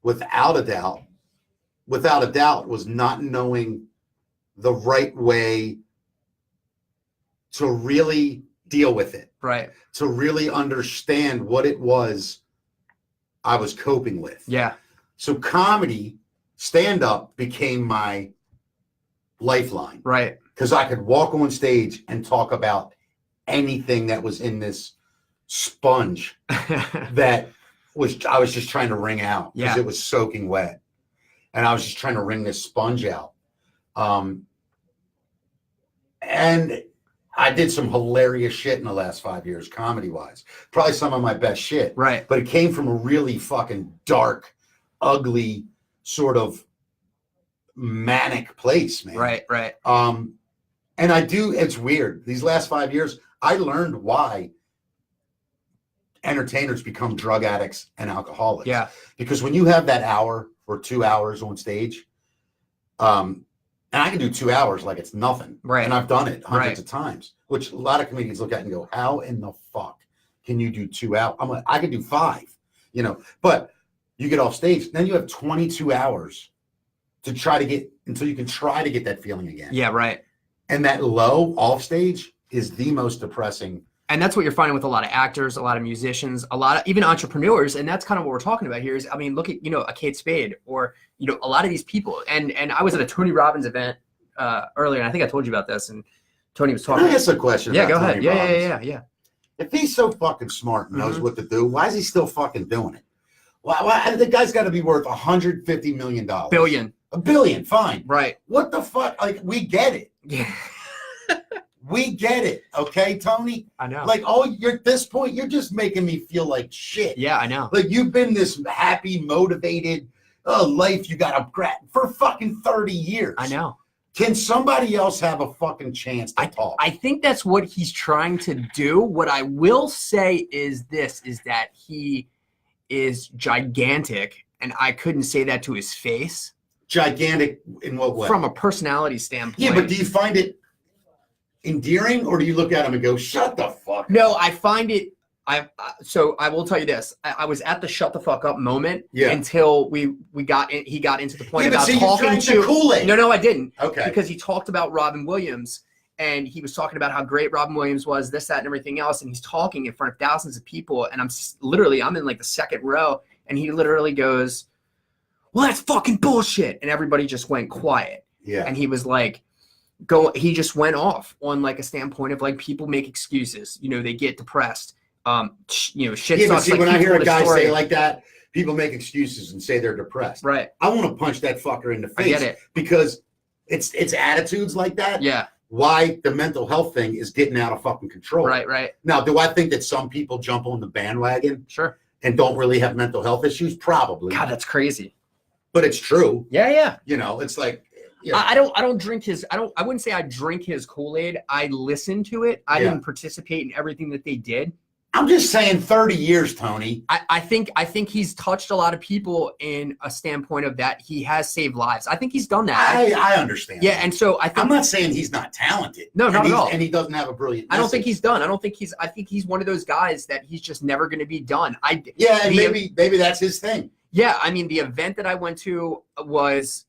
without a doubt, was not knowing the right way to really deal with it. Right. To really understand what it was I was coping with. Yeah. So comedy, stand-up became my lifeline. Right. Because I could walk on stage and talk about anything that was in this sponge that I was just trying to wring out because it was soaking wet. And I was just trying to wring this sponge out. And I did some hilarious shit in the last 5 years, comedy-wise. Probably some of my best shit. Right. But it came from a really fucking dark, ugly, sort of manic place, man. Right. And it's weird. These last 5 years, I learned why entertainers become drug addicts and alcoholics. Yeah. Because when you have that hour or 2 hours on stage. And I can do 2 hours like it's nothing. Right. And I've done it hundreds of times, which a lot of comedians look at and go, how in the fuck can you do 2 hours? I'm like, I could do 5, you know, but you get off stage, then you have 22 hours to try to get until you can try to get that feeling again. Yeah, right. And that low off stage is the most depressing. And that's what you're finding with a lot of actors, a lot of musicians, a lot of even entrepreneurs. And that's kind of what we're talking about here is, I mean, look at, you know, a Kate Spade or, you know, a lot of these people. And I was at a Tony Robbins event earlier, and I think I told you about this. And Tony was talking. Can I ask a question? Yeah, go Tony ahead. Robbins? Yeah. If he's so fucking smart and knows what to do, why is he still fucking doing it? Why the guy's got to be worth $150 million. Billion. $1 billion, fine. Right. What the fuck? Like, we get it. Yeah. We get it, okay, Tony? I know. Like, you're at this point, you're just making me feel like shit. Yeah, I know. Like, you've been this happy, motivated life you got for fucking 30 years. I know. Can somebody else have a fucking chance to talk? I think that's what he's trying to do. What I will say is that he is gigantic, and I couldn't say that to his face. Gigantic in what way? From a personality standpoint. Yeah, but do you find it endearing, or do you look at him and go, shut the fuck up? No, I find it. So I will tell you this. I was at the shut the fuck up moment until he got into the point about talking to Kool-Aid. No, I didn't. Okay. Because he talked about Robin Williams, and he was talking about how great Robin Williams was, this, that, and everything else. And he's talking in front of thousands of people, and I'm in like the second row, and he literally goes, well, that's fucking bullshit. And everybody just went quiet. Yeah. And he was like, he just went off on like a standpoint of like people make excuses, you know, they get depressed. You know, shit yeah, sucks. but see, like when I hear a guy story. say like that, people make excuses and say they're depressed. Right. I want to punch that fucker in the face. I get it. Because it's attitudes like that. Yeah. Why the mental health thing is getting out of fucking control. Right. Now, do I think that some people jump on the bandwagon? Sure. And don't really have mental health issues? Probably. God, that's crazy. But it's true. Yeah. You know, it's like, I don't drink I wouldn't say I drink his Kool-Aid. I listen to it. I didn't participate in everything that they did. I'm just saying 30 years, Tony. I think he's touched a lot of people in a standpoint of that he has saved lives. I think he's done that. I understand. Yeah, and so I think I'm not saying he's not talented. No, not at all. And he doesn't have a brilliant message. I don't think he's done. I think he's one of those guys that he's just never going to be done. Maybe that's his thing. Yeah, I mean, the event that I went to was,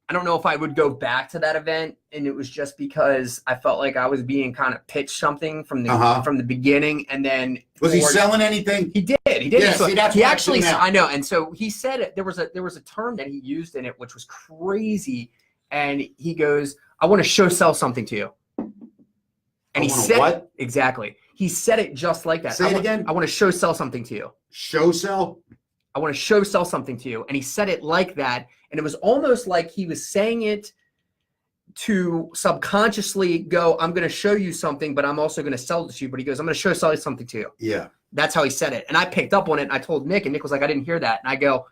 I don't know if I would go back to that event, and it was just because I felt like I was being kind of pitched something from the beginning, and then was he selling anything? He did. Yeah, so see, that's he what actually. I know, and so he said there was a term that he used in it which was crazy, and he goes, "I want to sell something to you," and he said what? Exactly. He said it just like that. Say it again. I want to sell something to you. Sell. I want to sell something to you. And he said it like that. And it was almost like he was saying it to subconsciously go, I'm going to show you something, but I'm also going to sell it to you. But he goes, I'm going to sell you something to you. Yeah. That's how he said it. And I picked up on it, and I told Nick, and Nick was like, I didn't hear that. And I go,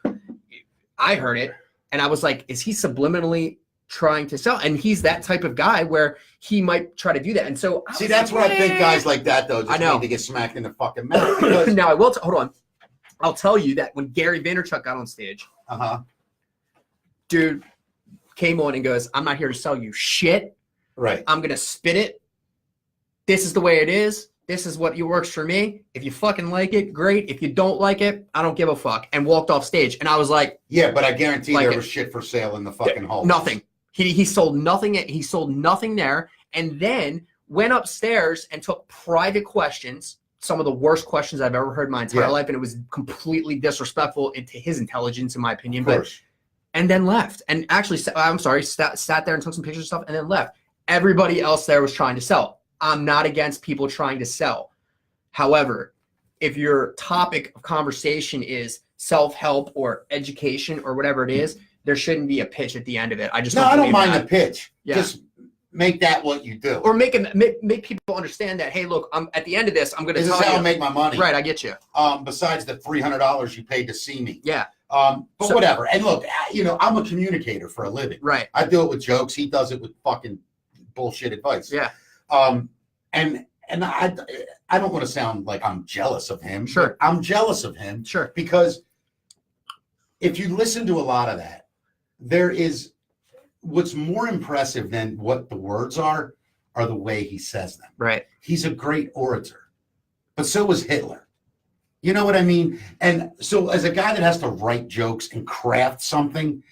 I heard it. And I was like, is he subliminally trying to sell? And he's that type of guy where he might try to do that. And so see, that's what I think guys like that, though, just need to get smacked in the fucking mouth. Because now, I will hold on. I'll tell you that when Gary Vaynerchuk got on stage, dude came on and goes, I'm not here to sell you shit. Right. I'm going to spit it. This is the way it is. This is what works for me. If you fucking like it, great. If you don't like it, I don't give a fuck. And walked off stage. And I was like, yeah, but I guarantee there was shit for sale in the fucking hall. Nothing. He sold nothing. He sold nothing there. And then went upstairs and took private questions. Some of the worst questions I've ever heard in my entire life, and it was completely disrespectful to his intelligence, in my opinion. And then left, and actually, I'm sorry, sat there and took some pictures and stuff, and then left. Everybody else there was trying to sell. I'm not against people trying to sell. However, if your topic of conversation is self-help or education or whatever it is, there shouldn't be a pitch at the end of it. I don't mind the pitch. Yeah. Just make that what you do, or make people understand that. Hey, look, I'm at the end of this. I'm going to tell you. This is how I make my money. Right, I get you. Besides the $300 you paid to see me. Yeah. But whatever. And look, I'm a communicator for a living. Right. I do it with jokes. He does it with fucking bullshit advice. Yeah. And I don't want to sound like I'm jealous of him. Sure. I'm jealous of him. Sure. Because if you listen to a lot of that, there is what's more impressive than what the words are the way he says them. Right. He's a great orator, but so was Hitler. You know what I mean? And so as a guy that has to write jokes and craft something,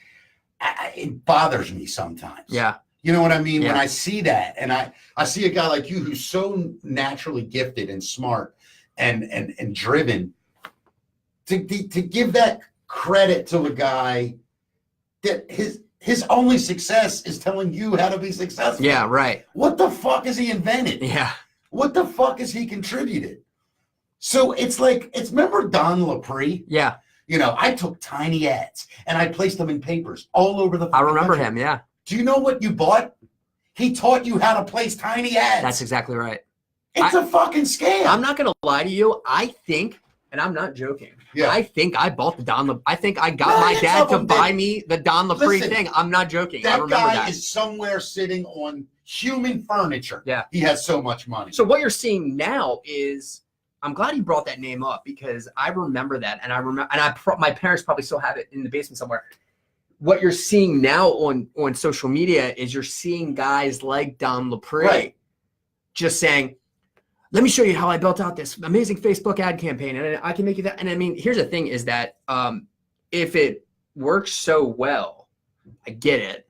it bothers me sometimes. Yeah. You know what I mean? Yeah. When I see that, and I see a guy like you who's so naturally gifted and smart and driven, to give that credit to a guy that his only success is telling you how to be successful. Yeah, right. What the fuck has he invented? Yeah. What the fuck has he contributed? So it's remember Don LaPree? Yeah. You know, I took tiny ads and I placed them in papers all over the I remember country. him, yeah. Do you know what you bought? He taught you how to place tiny ads. That's exactly right. It's a fucking scam. I'm not going to lie to you. I think, and I'm not joking, I think I bought the Don LaPree. I think I got my dad to buy me the Don LaPree thing. I'm not joking. I That remember guy that. is somewhere sitting on human furniture. Yeah. He has so much money. So what you're seeing now is, I'm glad you brought that name up because I remember that, and my parents probably still have it in the basement somewhere. What you're seeing now on social media is you're seeing guys like Don LaPree just saying, let me show you how I built out this amazing Facebook ad campaign, and I can make you that. And I mean, here's the thing is that if it works so well, I get it,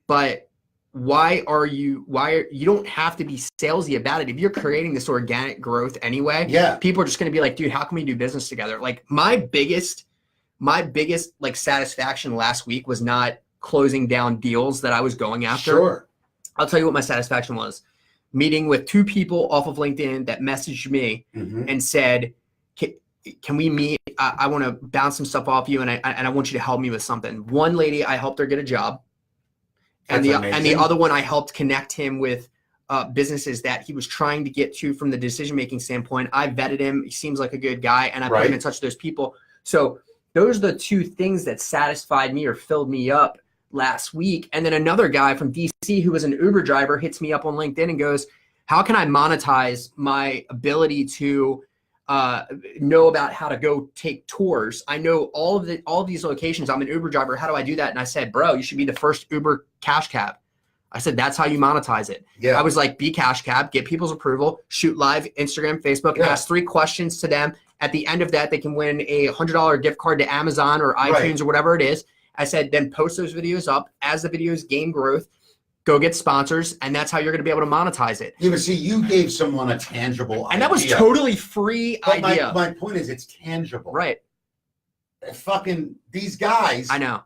but you don't have to be salesy about it. If you're creating this organic growth anyway, people are just going to be like, dude, how can we do business together? Like my biggest like satisfaction last week was not closing down deals that I was going after. Sure. I'll tell you what my satisfaction was. Meeting with 2 people off of LinkedIn that messaged me and said, can we meet? I want to bounce some stuff off you, and I want you to help me with something. One lady, I helped her get a job. And the other one, I helped connect him with businesses that he was trying to get to from the decision-making standpoint. I vetted him. He seems like a good guy, and I put him in touch with those people. So those are the 2 things that satisfied me or filled me up last week. And then another guy from DC who was an Uber driver hits me up on LinkedIn and goes, how can I monetize my ability to know about how to go take tours? I know all of these locations. I'm an Uber driver. How do I do that? And I said, bro, you should be the first Uber cash cab. I said, that's how you monetize it. Yeah. I was like, be cash cab, get people's approval, shoot live, Instagram, Facebook, ask 3 questions to them. At the end of that, they can win a $100 gift card to Amazon or iTunes or whatever it is. I said, then post those videos up. As the videos gain growth, go get sponsors, and that's how you're going to be able to monetize it. Yeah, but see, you gave someone a tangible and that was totally free idea. My point is, it's tangible. Right. Fucking these guys. I know.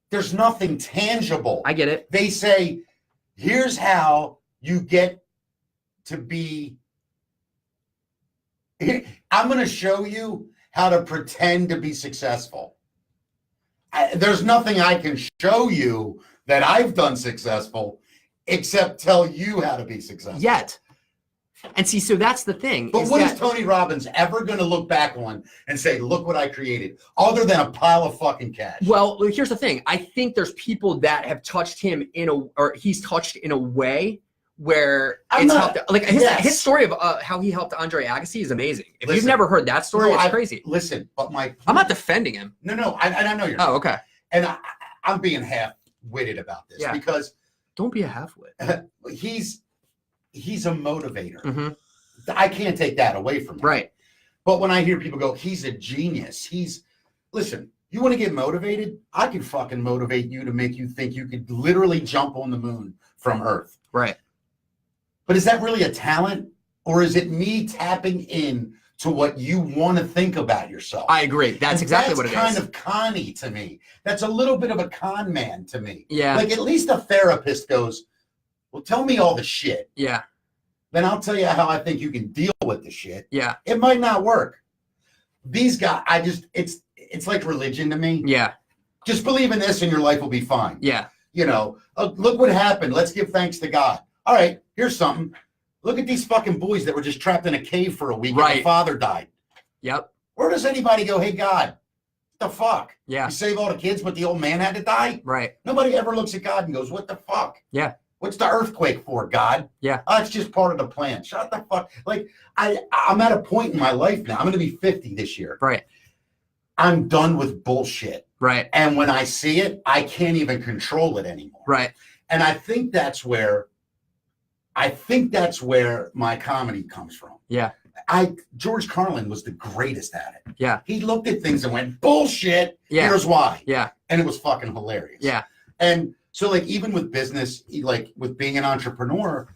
There's nothing tangible. I get it. They say, here's how you get to be. I'm going to show you how to pretend to be successful. There's nothing I can show you that I've done successful except tell you how to be successful. Yet. And see, so that's the thing. But what is Tony Robbins ever going to look back on and say, look what I created, other than a pile of fucking cash? Well, here's the thing. I think there's people that have touched him or he's touched in a way where helped. Like his story of how he helped Andre Agassi is amazing. If you've never heard that story, it's crazy. Listen, but I'm not defending him. No, I know you're not. Oh, okay. And I'm being half-witted about this because don't be a half-wit. He's a motivator. Mm-hmm. I can't take that away from him. Right. But when I hear people go, he's a genius. Listen, you want to get motivated? I can fucking motivate you to make you think you could literally jump on the moon from Earth. Right. But is that really a talent? Or is it me tapping in to what you want to think about yourself? I agree. That's exactly what it is. That's kind of conny to me. That's a little bit of a con man to me. Yeah. Like at least a therapist goes, well, tell me all the shit. Yeah. Then I'll tell you how I think you can deal with the shit. Yeah. It might not work. These guys, it's like religion to me. Yeah. Just believe in this and your life will be fine. Yeah. You know, look what happened. Let's give thanks to God. All right, here's something. Look at these fucking boys that were just trapped in a cave for a week and their father died. Yep. Where does anybody go, hey, God, what the fuck? Yeah. You save all the kids, but the old man had to die? Right. Nobody ever looks at God and goes, what the fuck? Yeah. What's the earthquake for, God? Yeah. Oh, it's just part of the plan. Shut the fuck. Like, I'm at a point in my life now. I'm going to be 50 this year. Right. I'm done with bullshit. Right. And when I see it, I can't even control it anymore. Right. And I think that's where my comedy comes from. Yeah. George Carlin was the greatest at it. Yeah. He looked at things and went, bullshit. Yeah. Here's why. Yeah. And it was fucking hilarious. Yeah. And so like, even with business, like with being an entrepreneur,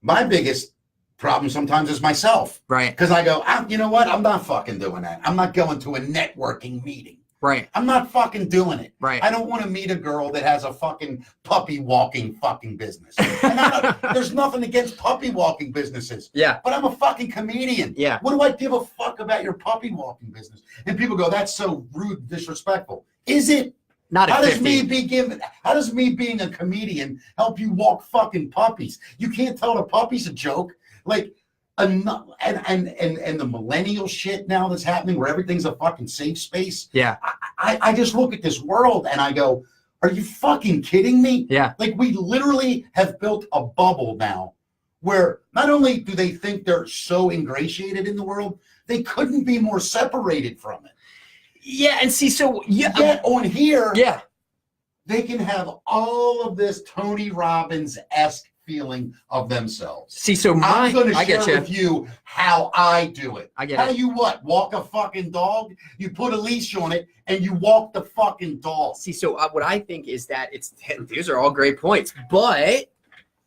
my biggest problem sometimes is myself. Right. Because I go, you know what? I'm not fucking doing that. I'm not going to a networking meeting. Right. I'm not fucking doing it. Right. I don't want to meet a girl that has a fucking puppy walking fucking business. And there's nothing against puppy walking businesses. Yeah. But I'm a fucking comedian. Yeah. What do I give a fuck about your puppy walking business? And people go, that's so rude and disrespectful. Is it? Not at 50. How does me being a comedian help you walk fucking puppies? You can't tell the puppies a joke. Like, and the millennial shit now that's happening where everything's a fucking safe space. Yeah. I just look at this world and I go, are you fucking kidding me? Yeah. Like, we literally have built a bubble now where not only do they think they're so ingratiated in the world, they couldn't be more separated from it. Yeah. And see, so Yet on here, yeah, they can have all of this Tony Robbins-esque feeling of themselves. See, so I'm going to I share get you. with you how I do it. I get how it. you what? Walk a fucking dog? You put a leash on it and you walk the fucking dog. See, so what I think is that these are all great points, but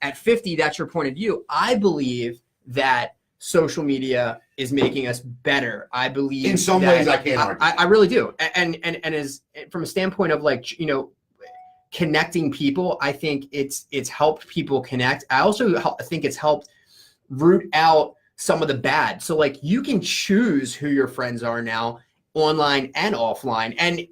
at 50, that's your point of view. I believe that social media is making us better. I believe in some ways I can't argue. I really do. And as from a standpoint of like, you know, connecting people, I think it's helped people connect. I also think it's helped root out some of the bad. So like, you can choose who your friends are now, online and offline. And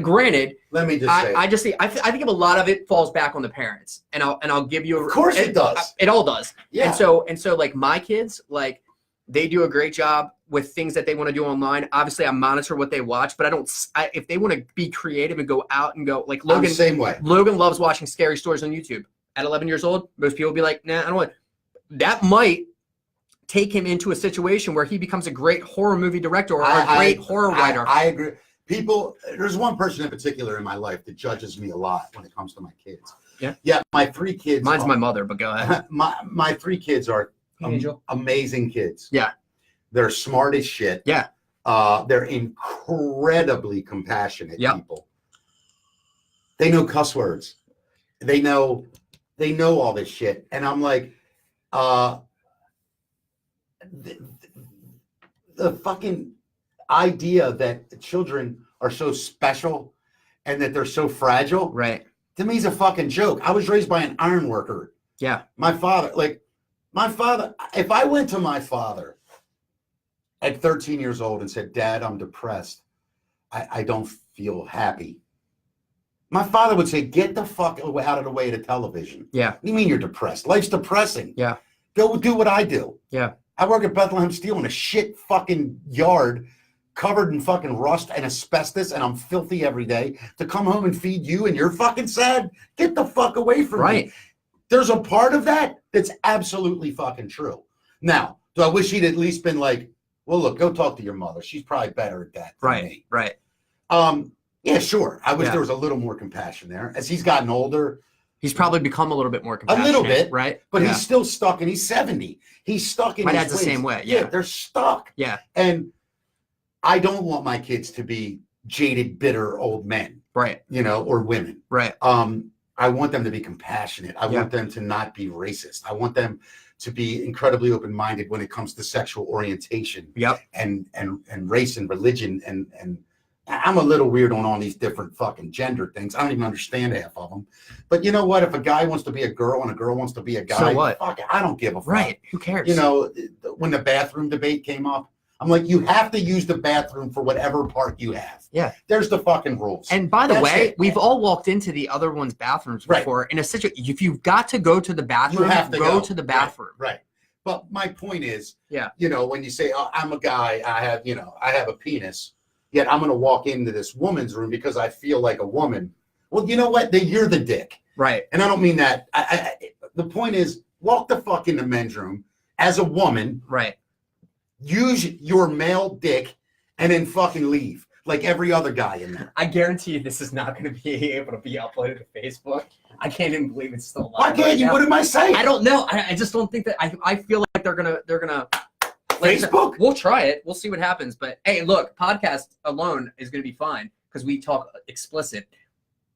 granted, let me just say, I think a lot of it falls back on the parents, and I'll give you. Of course it does. It all does. Yeah. And so like my kids, like they do a great job with things that they want to do online. Obviously, I monitor what they watch, but if they want to be creative and go out and go like Logan. Same way. Logan loves watching scary stories on YouTube. At 11 years old, most people will be like, nah, I don't want. That might take him into a situation where he becomes a great horror movie director or a great horror writer. I agree. There's one person in particular in my life that judges me a lot when it comes to my kids. Yeah. My 3 kids. Mine's my mother, but go ahead. My 3 kids are amazing kids. Yeah. They're smart as shit. Yeah. They're incredibly compassionate people. They know cuss words. They know all this shit. And I'm like, the fucking idea that children are so special and that they're so fragile, right, to me is a fucking joke. I was raised by an iron worker. Yeah. My father, if I went to my father at 13 years old and said, Dad, I'm depressed, I don't feel happy, my father would say, get the fuck out of the way of the television. Yeah. What do you mean you're depressed? Life's depressing. Yeah. Go do what I do. Yeah. I work at Bethlehem Steel in a shit fucking yard covered in fucking rust and asbestos, and I'm filthy every day. To come home and feed you and you're fucking sad? Get the fuck away from me. There's a part of that that's absolutely fucking true. Now, do I wish he'd at least been like, well, look, go talk to your mother. She's probably better at that than me. Right. Yeah, sure. I wish there was a little more compassion there. As he's gotten older, he's probably become a little bit more compassionate. A little bit, right? But he's still stuck, and he's 70. He's stuck in my his dad's ways. the same way. Yeah, they're stuck. Yeah. And I don't want my kids to be jaded, bitter old men. Right. You know, or women. Right. I want them to be compassionate. I want them to not be racist. I want them to be incredibly open-minded when it comes to sexual orientation. Yep. And race and religion and I'm a little weird on all these different fucking gender things. I don't even understand half of them. But you know what? If a guy wants to be a girl and a girl wants to be a guy, so what? Fuck it, I don't give a fuck. Right. Who cares? You know, when the bathroom debate came up, I'm like, you have to use the bathroom for whatever part you have. Yeah. There's the fucking rules. And by the way, we've all walked into the other one's bathrooms before. In a situation, if you've got to go to the bathroom, you have to go to the bathroom. Right. But my point is, you know, when you say, oh, I'm a guy, I have a penis, yet I'm going to walk into this woman's room because I feel like a woman. Well, you know what? You're the dick. Right. And I don't mean that. The point is, walk the fuck in the men's room as a woman. Right. Use your male dick and then fucking leave. like every other guy in there. I guarantee you this is not going to be able to be uploaded to Facebook. I can't even believe it's still Why live. can't you? What am I saying? I don't know. I just don't think that. I feel like they're gonna. Like, Facebook? We'll try it. We'll see what happens. But hey, look, podcast alone is going to be fine because we talk explicit.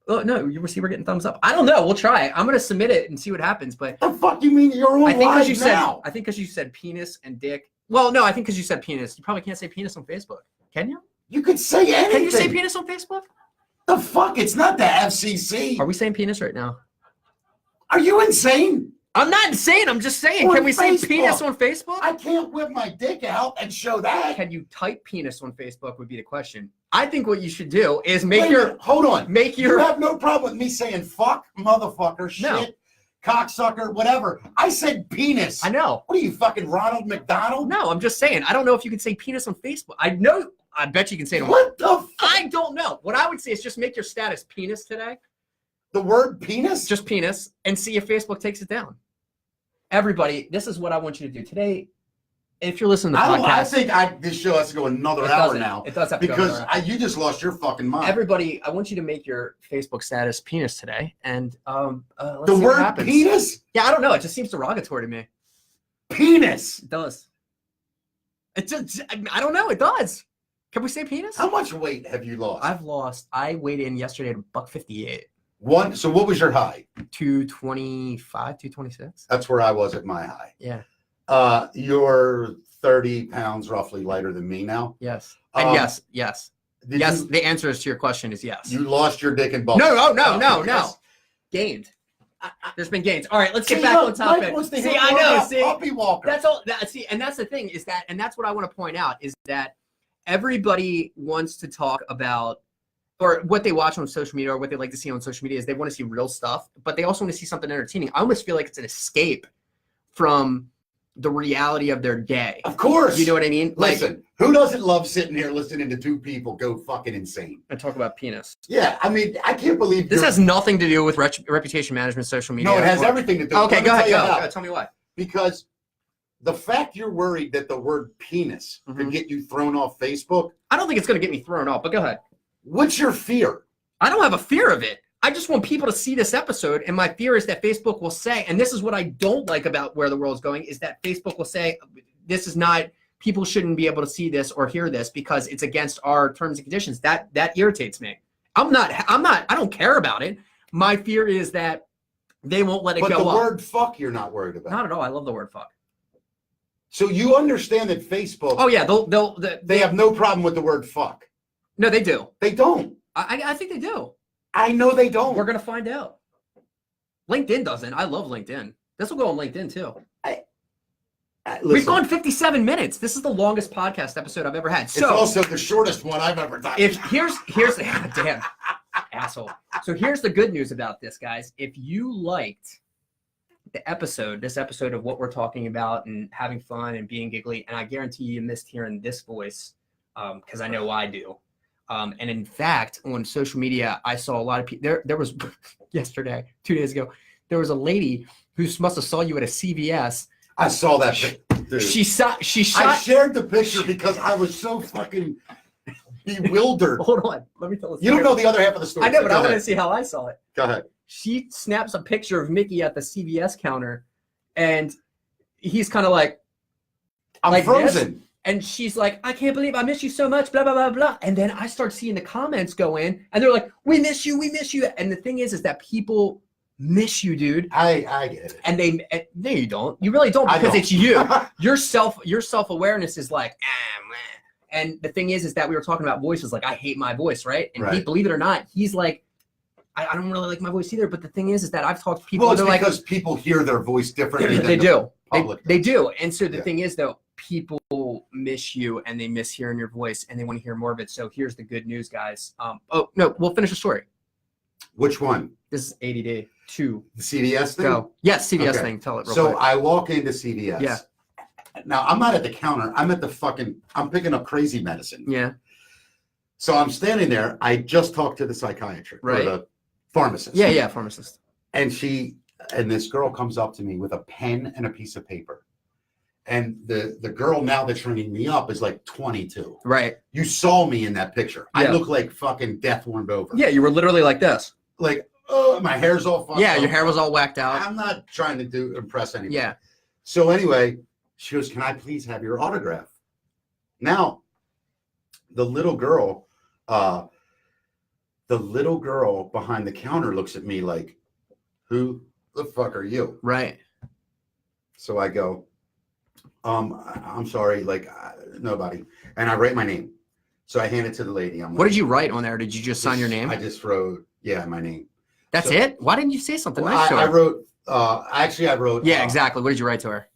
Oh no, you see, we're getting thumbs up. I don't know. We'll try it. I'm going to submit it and see what happens. But the fuck you mean you're on I think live you now? I think because you said penis and dick. Well, no, I think because you said penis. You probably can't say penis on Facebook. Can you? You could say anything. Can you say penis on Facebook? The fuck? It's not the FCC. Are we saying penis right now? Are you insane? I'm not insane. I'm just saying. On Can we say Facebook. penis on Facebook? I can't whip my dick out and show that. Can you type penis on Facebook would be the question. I think what you should do is make Wait a minute, hold on. Make your. You have no problem with me saying fuck, motherfucker, shit, No. cocksucker, whatever. I said penis. I know. What are you, fucking Ronald McDonald? No, I'm just saying. I don't know if you can say penis on Facebook. I know. I bet you can say it on. What the fuck? I don't know. What I would say is just make your status penis today. The word penis? Just penis, and see if Facebook takes it down. Everybody, this is what I want you to do today. If you're listening to the podcast, I think this show has to go another hour now. It does have to go because another hour. you just lost your fucking mind. Everybody, I want you to make your Facebook status penis today, and let's the see what word happens. penis? Yeah, I don't know. It just seems derogatory to me. Penis. It does. It just, I don't know. It does. Can we say penis? How much weight have you lost? I weighed in yesterday at $158. So what was your high? 225, 226. That's where I was at my high. Yeah. You're 30 pounds roughly lighter than me now. Yes. And yes. Yes. The answer to your question is yes. You lost your dick and balls. No. Gained. There's been gains. All right, let's get back on topic. See, I know. See, puppy walker. That's all. See, and that's the thing is that, and that's what I want to point out is that everybody wants to talk about, or what they watch on social media, or what they like to see on social media is they want to see real stuff, but they also want to see something entertaining. I almost feel like it's an escape from the reality of their day. Of course. You know what I mean? Listen, who doesn't love sitting here listening to two people go fucking insane? And talk about penis. Yeah, I mean, I can't believe this has nothing to do with reputation management, social media. No, it has everything to do. Okay, go ahead. Go. Tell me why. Because the fact you're worried that the word penis could get you thrown off Facebook. I don't think it's going to get me thrown off, but go ahead. What's your fear? I don't have a fear of it. I just want people to see this episode, and my fear is that Facebook will say, and this is what I don't like about where the world's going, is that Facebook will say, this is not, people shouldn't be able to see this or hear this because it's against our terms and conditions. That irritates me. I don't care about it. My fear is that they won't let it go up. But the word fuck you're not worried about. Not at all. I love the word fuck. So you understand that Facebook. Oh yeah, they have no problem with the word fuck. No, they do. They don't. I think they do. I know they don't. We're gonna find out. LinkedIn doesn't. I love LinkedIn. This will go on LinkedIn too. We've gone 57 minutes. This is the longest podcast episode I've ever had. So it's also the shortest one I've ever done. If here's the damn asshole. So here's the good news about this, guys. If you liked this episode of what we're talking about and having fun and being giggly, and I guarantee you missed hearing this voice, because I know I do. And in fact, on social media, I saw a lot of people. There was yesterday, 2 days ago, there was a lady who must have saw you at a CVS. I saw that. Dude. She shot. I shared the picture because I was so fucking bewildered. Hold on, let me tell you. You don't know the other half of the story. I know, but I want to see how I saw it. Go ahead. She snaps a picture of Mickey at the CVS counter, and he's kind of like, I'm frozen. This. And she's like, I can't believe I miss you so much, blah, blah, blah, blah. And then I start seeing the comments go in, and they're like, we miss you, we miss you. And the thing is that people miss you, dude. I get it. And no, you don't. You really don't, because it's you. Your self-awareness is like, man. And the thing is that we were talking about voices, like, I hate my voice, right? And he, believe it or not, he's like, I don't really like my voice either. But the thing is that I've talked to people. Well, it's because people hear their voice differently than they do. Public. They do. And so the thing is, though, people miss you and they miss hearing your voice and they want to hear more of it. So here's the good news, guys. Oh, no, we'll finish the story. Which one? This is ADD 2. The CVS thing? Go. Yes, CVS thing. Tell it real quick. I walk into CVS. Yeah. Now, I'm not at the counter. I'm at the I'm picking up crazy medicine. Yeah. So I'm standing there. I just talked to the psychiatrist. Right. Or the pharmacist. Yeah, pharmacist. And this girl comes up to me with a pen and a piece of paper. And the girl now that's ringing me up is like 22. Right. You saw me in that picture. Yeah. I look like fucking death warmed over. Yeah, you were literally like this. Like, oh, my hair's all fucked Yeah, up. your hair was all whacked out. I'm not trying to impress anybody. Yeah. So anyway, she goes, can I please have your autograph? Now, the little girl behind the counter looks at me like, who the fuck are you? Right. So I go, I'm sorry, like nobody. And I write my name. So I hand it to the lady. What did you write on there? Did you just sign your name? I just wrote, my name. That's it? Why didn't you say something nice to her? I wrote, I wrote. Yeah, exactly. What did you write to her?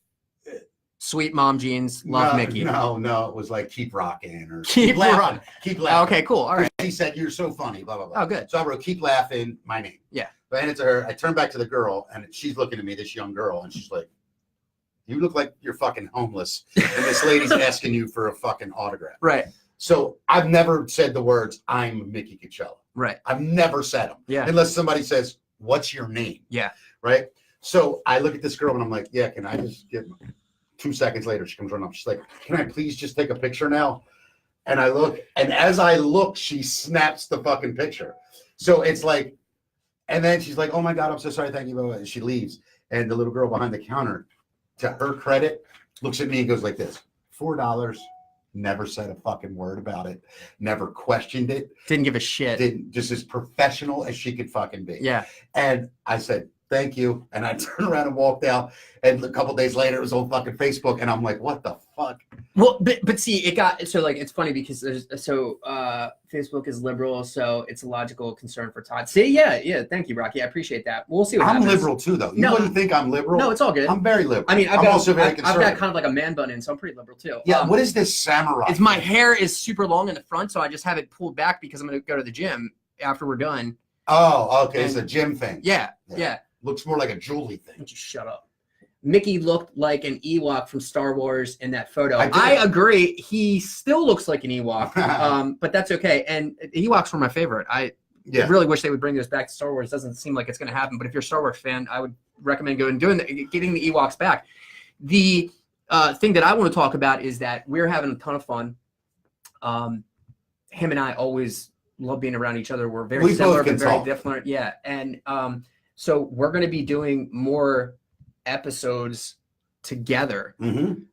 Sweet mom jeans, love Mickey. No, it was like keep rocking or keep laughing. Keep laughing. Okay, cool. All right. He said, you're so funny, blah, blah, blah. Oh, good. So I wrote keep laughing, my name. Yeah. So I handed it to her. I turned back to the girl and she's looking at me, this young girl, and she's like, you look like you're fucking homeless. And this lady's asking you for a fucking autograph. Right. So I've never said the words, I'm Mickey Cucchiella. Right. I've never said them. Yeah. Unless somebody says, what's your name? Yeah. Right. So I look at this girl and I'm like, yeah, can I just get 2 seconds later, she comes running up. She's like, can I please just take a picture now? And I look, and as I look, she snaps the fucking picture. So it's like, and then she's like, oh my God, I'm so sorry. Thank you. And she leaves. And the little girl behind the counter, to her credit, looks at me and goes like this, $4. Never said a fucking word about it. Never questioned it. Didn't give a shit. Didn't, just as professional as she could fucking be. Yeah. And I said, thank you. And I turned around and walked out. And a couple days later, it was on fucking Facebook. And I'm like, what the fuck? Well, but see, it got, so like, it's funny because Facebook is liberal. So it's a logical concern for Todd. See, yeah. Thank you, Rocky. I appreciate that. We'll see what happens. I'm liberal too, though. You wouldn't think I'm liberal? No, it's all good. I'm very liberal. I mean, I'm also very I've conservative. got kind of like a man bun in, so I'm pretty liberal too. Yeah. What is this samurai? It's my hair is super long in the front, so I just have it pulled back because I'm going to go to the gym after we're done. Oh, okay. It's a gym thing. Yeah. Looks more like a Julie thing. Don't you shut up. Mickey looked like an Ewok from Star Wars in that photo. I agree. He still looks like an Ewok, but that's okay. And Ewoks were my favorite. I really wish they would bring this back to Star Wars. It doesn't seem like it's going to happen, but if you're a Star Wars fan, I would recommend getting the Ewoks back. The thing that I want to talk about is that we're having a ton of fun. Him and I always love being around each other. We're very similar, but very different. Yeah. And so we're going to be doing more episodes together,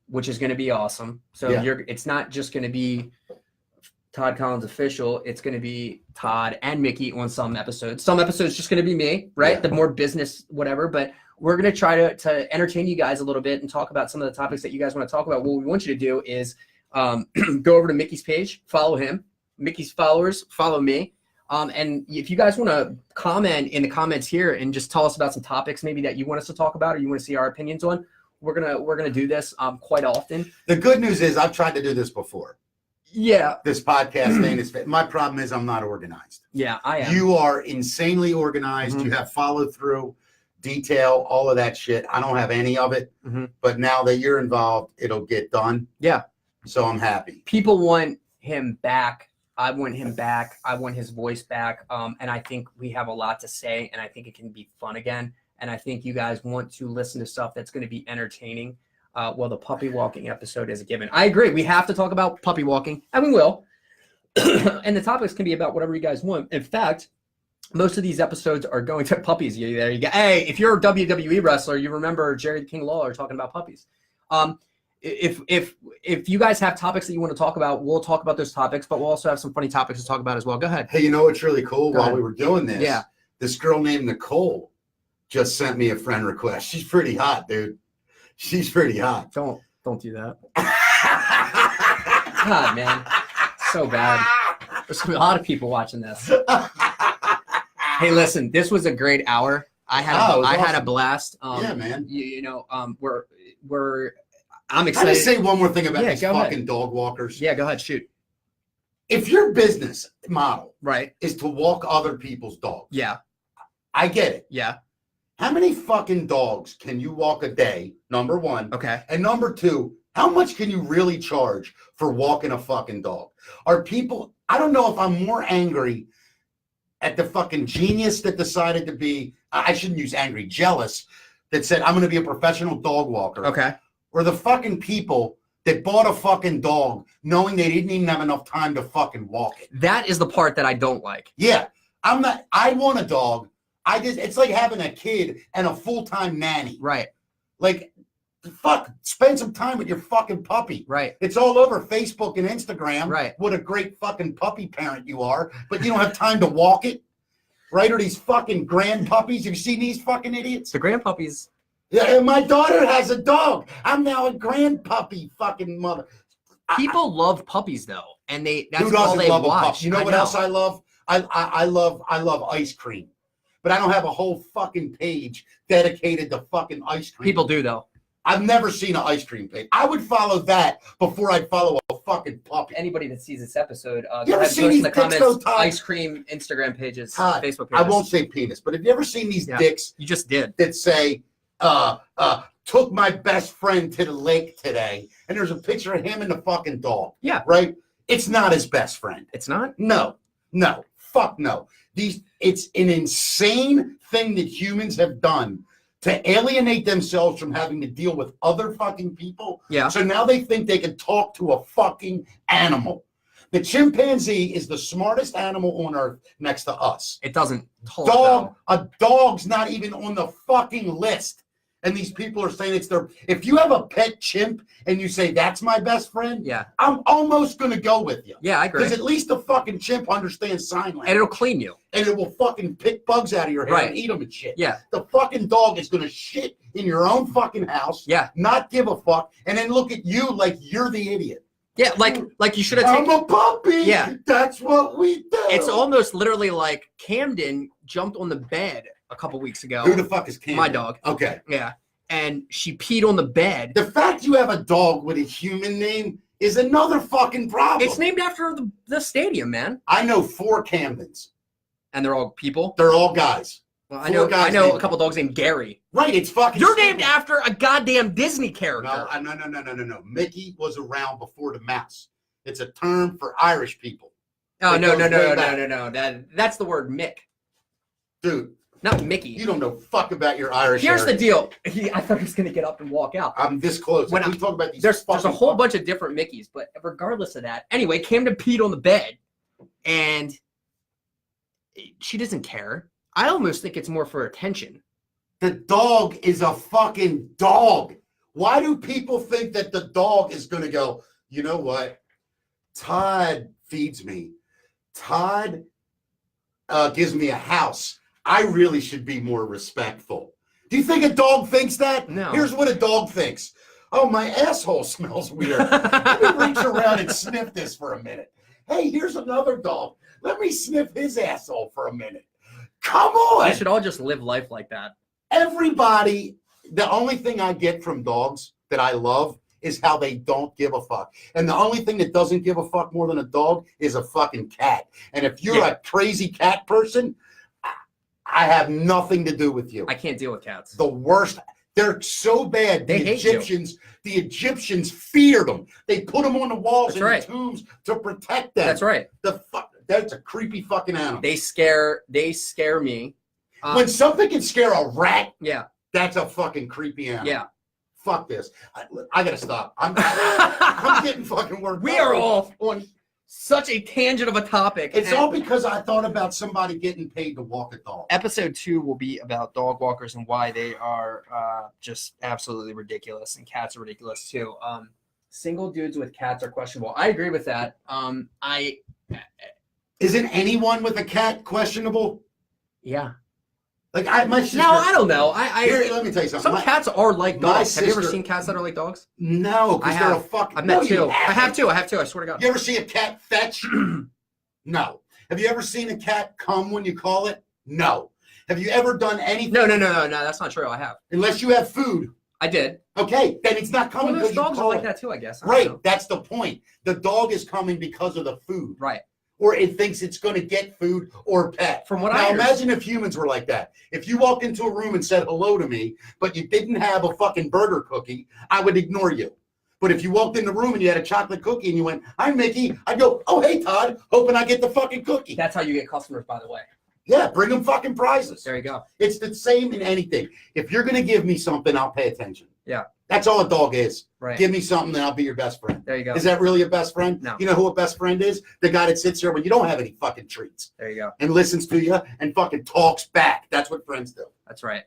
which is going to be awesome. So it's not just going to be Todd Collins official. It's going to be Todd and Mickey on some episodes. Some episodes just going to be me, right? Yeah. The more business, whatever. But we're going to try to entertain you guys a little bit and talk about some of the topics that you guys want to talk about. What we want you to do is go over to Mickey's page, follow him. Mickey's followers, follow me. And if you guys want to comment in the comments here and just tell us about some topics maybe that you want us to talk about or you want to see our opinions on, we're gonna do this quite often. The good news is I've tried to do this before. Yeah. This podcast thing is my problem is I'm not organized. Yeah, I am. You are insanely organized. You have follow through, detail, all of that shit. I don't have any of it. But now that you're involved, it'll get done. Yeah. So I'm happy. People want him back. I want him back. I want his voice back. And I think we have a lot to say, and I think it can be fun again. And I think you guys want to listen to stuff that's going to be entertaining. Well, the puppy walking episode is a given. I agree. We have to talk about puppy walking, and we will. And the topics can be about whatever you guys want. In fact, most of these episodes are going to puppies. There you go. Hey, if you're a WWE wrestler, you remember Jerry the King Lawler talking about puppies. If you guys have topics that you want to talk about, we'll talk about those topics, but we'll also have some funny topics to talk about as well. Go ahead. Hey, you know what's really cool? While we were doing this, this girl named Nicole just sent me a friend request. She's pretty hot, dude. She's pretty hot. Don't do that. God, man. So bad. There's a lot of people watching this. Hey, listen, this was a great hour. I had a blast. Yeah, man. I'm excited. I just say one more thing about these fucking dog walkers. Yeah, go ahead, shoot. If your business model right is to walk other people's dogs, yeah, I get it. Yeah. How many fucking dogs can you walk a day? Number one. Okay. And number two, how much can you really charge for walking a fucking dog? Are people? I don't know if I'm more angry at the fucking genius that decided to be. I shouldn't use angry, jealous. That said, I'm going to be a professional dog walker. Okay. or the fucking people that bought a fucking dog knowing they didn't even have enough time to fucking walk it. That is the part that I don't like. Yeah. I want a dog. It's like having a kid and a full-time nanny. Right. Like, fuck, spend some time with your fucking puppy. Right. It's all over Facebook and Instagram. Right. What a great fucking puppy parent you are, but you don't have time to walk it. Right? Or these fucking grand puppies. Have you seen these fucking idiots? The grand puppies. Yeah, my daughter has a dog. I'm now a grand puppy fucking mother. People love puppies though, and that's who doesn't all they love watch. A puppy? You know what else I love? I love ice cream. But I don't have a whole fucking page dedicated to fucking ice cream. People do though. I've never seen an ice cream page. I would follow that before I'd follow a fucking puppy. Anybody that sees this episode, you ever seen these in the dicks comments, Todd? ice cream Instagram pages, Todd, Facebook pages. I won't say penis, but have you ever seen these dicks? You just did. That say, took my best friend to the lake today, and there's a picture of him and the fucking dog. Yeah. Right? It's not his best friend. It's not? No. Fuck no. It's an insane thing that humans have done to alienate themselves from having to deal with other fucking people. Yeah. So now they think they can talk to a fucking animal. The chimpanzee is the smartest animal on earth next to us. It doesn't talk. A dog's not even on the fucking list. And these people are saying it's their. If you have a pet chimp and you say that's my best friend, Yeah. I'm almost gonna go with you. Yeah, I agree. Because at least the fucking chimp understands sign language. And it'll clean you. And it will fucking pick bugs out of your hair Right. and eat them and shit. Yeah. The fucking dog is gonna shit in your own fucking house. Yeah. Not give a fuck, and then look at you like you're the idiot. Yeah, like you should have taken. I'm a puppy. Yeah. That's what we do. It's almost literally like Camden jumped on the bed a couple weeks ago. Who the fuck is Camden? My dog. Okay. Yeah. And she peed on the bed. The fact you have a dog with a human name is another fucking problem. It's named after the stadium, man. I know 4 Camdens. And they're all people. They're all guys. Well, I know a couple dogs named Gary. Right, it's fucking. You're stupid. named after a goddamn Disney character. No. Mickey was around before the mouse. It's a term for Irish people. Oh, It no. goes way back. That's the word Mick. Dude. Not Mickey. You don't know fuck about your Irish. Here's the heritage. deal. I thought he was going to get up and walk out. I'm this close. When we talk about these. There's a fucking whole bunch of different Mickeys, but regardless of that. Anyway, Camden peed on the bed, and she doesn't care. I almost think it's more for attention. The dog is a fucking dog. Why do people think that the dog is going to go, you know what? Todd feeds me. Todd gives me a house. I really should be more respectful. Do you think a dog thinks that? No. Here's what a dog thinks. Oh, my asshole smells weird. Let me reach around and sniff this for a minute. Hey, here's another dog. Let me sniff his asshole for a minute. Come on. We should all just live life like that. Everybody, the only thing I get from dogs that I love is how they don't give a fuck. And the only thing that doesn't give a fuck more than a dog is a fucking cat. And if you're a crazy cat person, I have nothing to do with you. I can't deal with cats. The worst. They're so bad. They hate The Egyptians feared them. They put them on the walls That's and right. the tombs to protect them. That's right. That's a creepy fucking animal. They scare me. When something can scare a rat, Yeah. that's a fucking creepy animal. Yeah. Fuck this. I gotta stop. I'm getting fucking worked. We are all on such a tangent of a topic. It's all because I thought about somebody getting paid to walk a dog. Episode 2 will be about dog walkers and why they are just absolutely ridiculous, and cats are ridiculous too. Single dudes with cats are questionable. I agree with that. Isn't anyone with a cat questionable? Yeah. Like my sister. No, I don't know. Here, let me tell you something. Some cats are like dogs. Have you ever sister- seen cats that are like dogs? No, because they're a fucking. I've met No, two. you I have two. I swear to God. You ever see a cat fetch? No. Have you ever seen a cat come when you call it? No. Have you ever done anything? No. That's not true. I have. Unless you have food. I did. Okay, then it's not coming Well, because those you dogs are call like it. that too, I guess. I don't Right, know. that's the point. The dog is coming because of the food. Right. Or it thinks it's going to get food or pet. From what now, I imagine if humans were like that. If you walked into a room and said hello to me, but you didn't have a fucking burger cookie, I would ignore you. But if you walked in the room and you had a chocolate cookie and you went, "Hi, Mickey," I'd go, "Oh, hey, Todd, hoping I get the fucking cookie." That's how you get customers, by the way. Yeah, bring them fucking prizes. There you go. It's the same in anything. If you're gonna give me something, I'll pay attention. Yeah. That's all a dog is. Right. Give me something, then I'll be your best friend. There you go. Is that really a best friend? No. You know who a best friend is? The guy that sits here when you don't have any fucking treats There you go. and listens to you and fucking talks back. That's what friends do. That's right.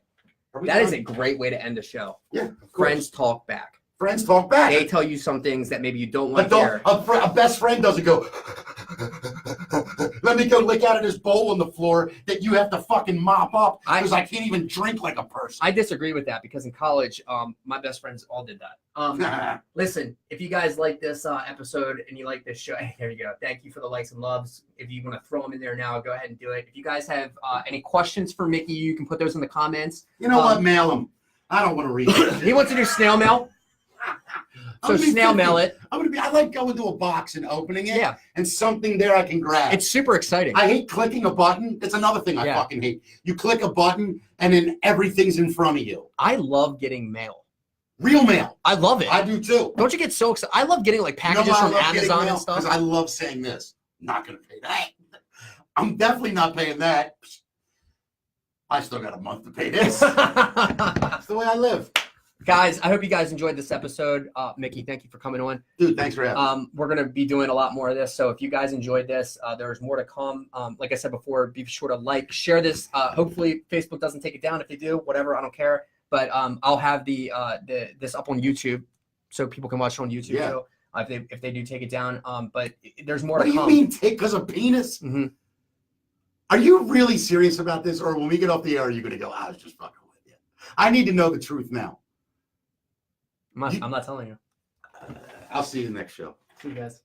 Are we That is done? a great way to end the show. Yeah. Of course. Friends talk back. Friends talk back. They tell you some things that maybe you don't want to hear. A best friend doesn't go, let me go lick out of this bowl on the floor that you have to fucking mop up because I can't even drink like a person. I disagree with that because in college, my best friends all did that. Listen, if you guys like this episode and you like this show, there you go. Thank you for the likes and loves. If you want to throw them in there now, go ahead and do it. If you guys have any questions for Mickey, you can put those in the comments. You know what? Mail them. I don't want to read it. He wants to do snail mail. So snail mail it. I like going to a box and opening it. Yeah. And something there I can grab. It's super exciting. I hate clicking a button. It's another thing I fucking hate. You click a button and then everything's in front of you. I love getting mail. Real mail. I love it. I do too. Don't you get so excited? I love getting like packages from Amazon and stuff. Because I love saying this. Not going to pay that. I'm definitely not paying that. I still got a month to pay this. That's the way I live. Guys, I hope you guys enjoyed this episode. Mickey, thank you for coming on. Dude, thanks for having me. We're going to be doing a lot more of this. So if you guys enjoyed this, there's more to come. Like I said before, be sure to like, share this. Hopefully Facebook doesn't take it down. If they do, whatever, I don't care. But I'll have this up on YouTube so people can watch it on YouTube. Yeah. So if they do take it down. But there's more to come. What do you mean take because of penis? Mm-hmm. Are you really serious about this? Or when we get off the air, are you going to go, I was just fucking with you? I need to know the truth now. I'm not telling you. I'll see you next show. See you guys.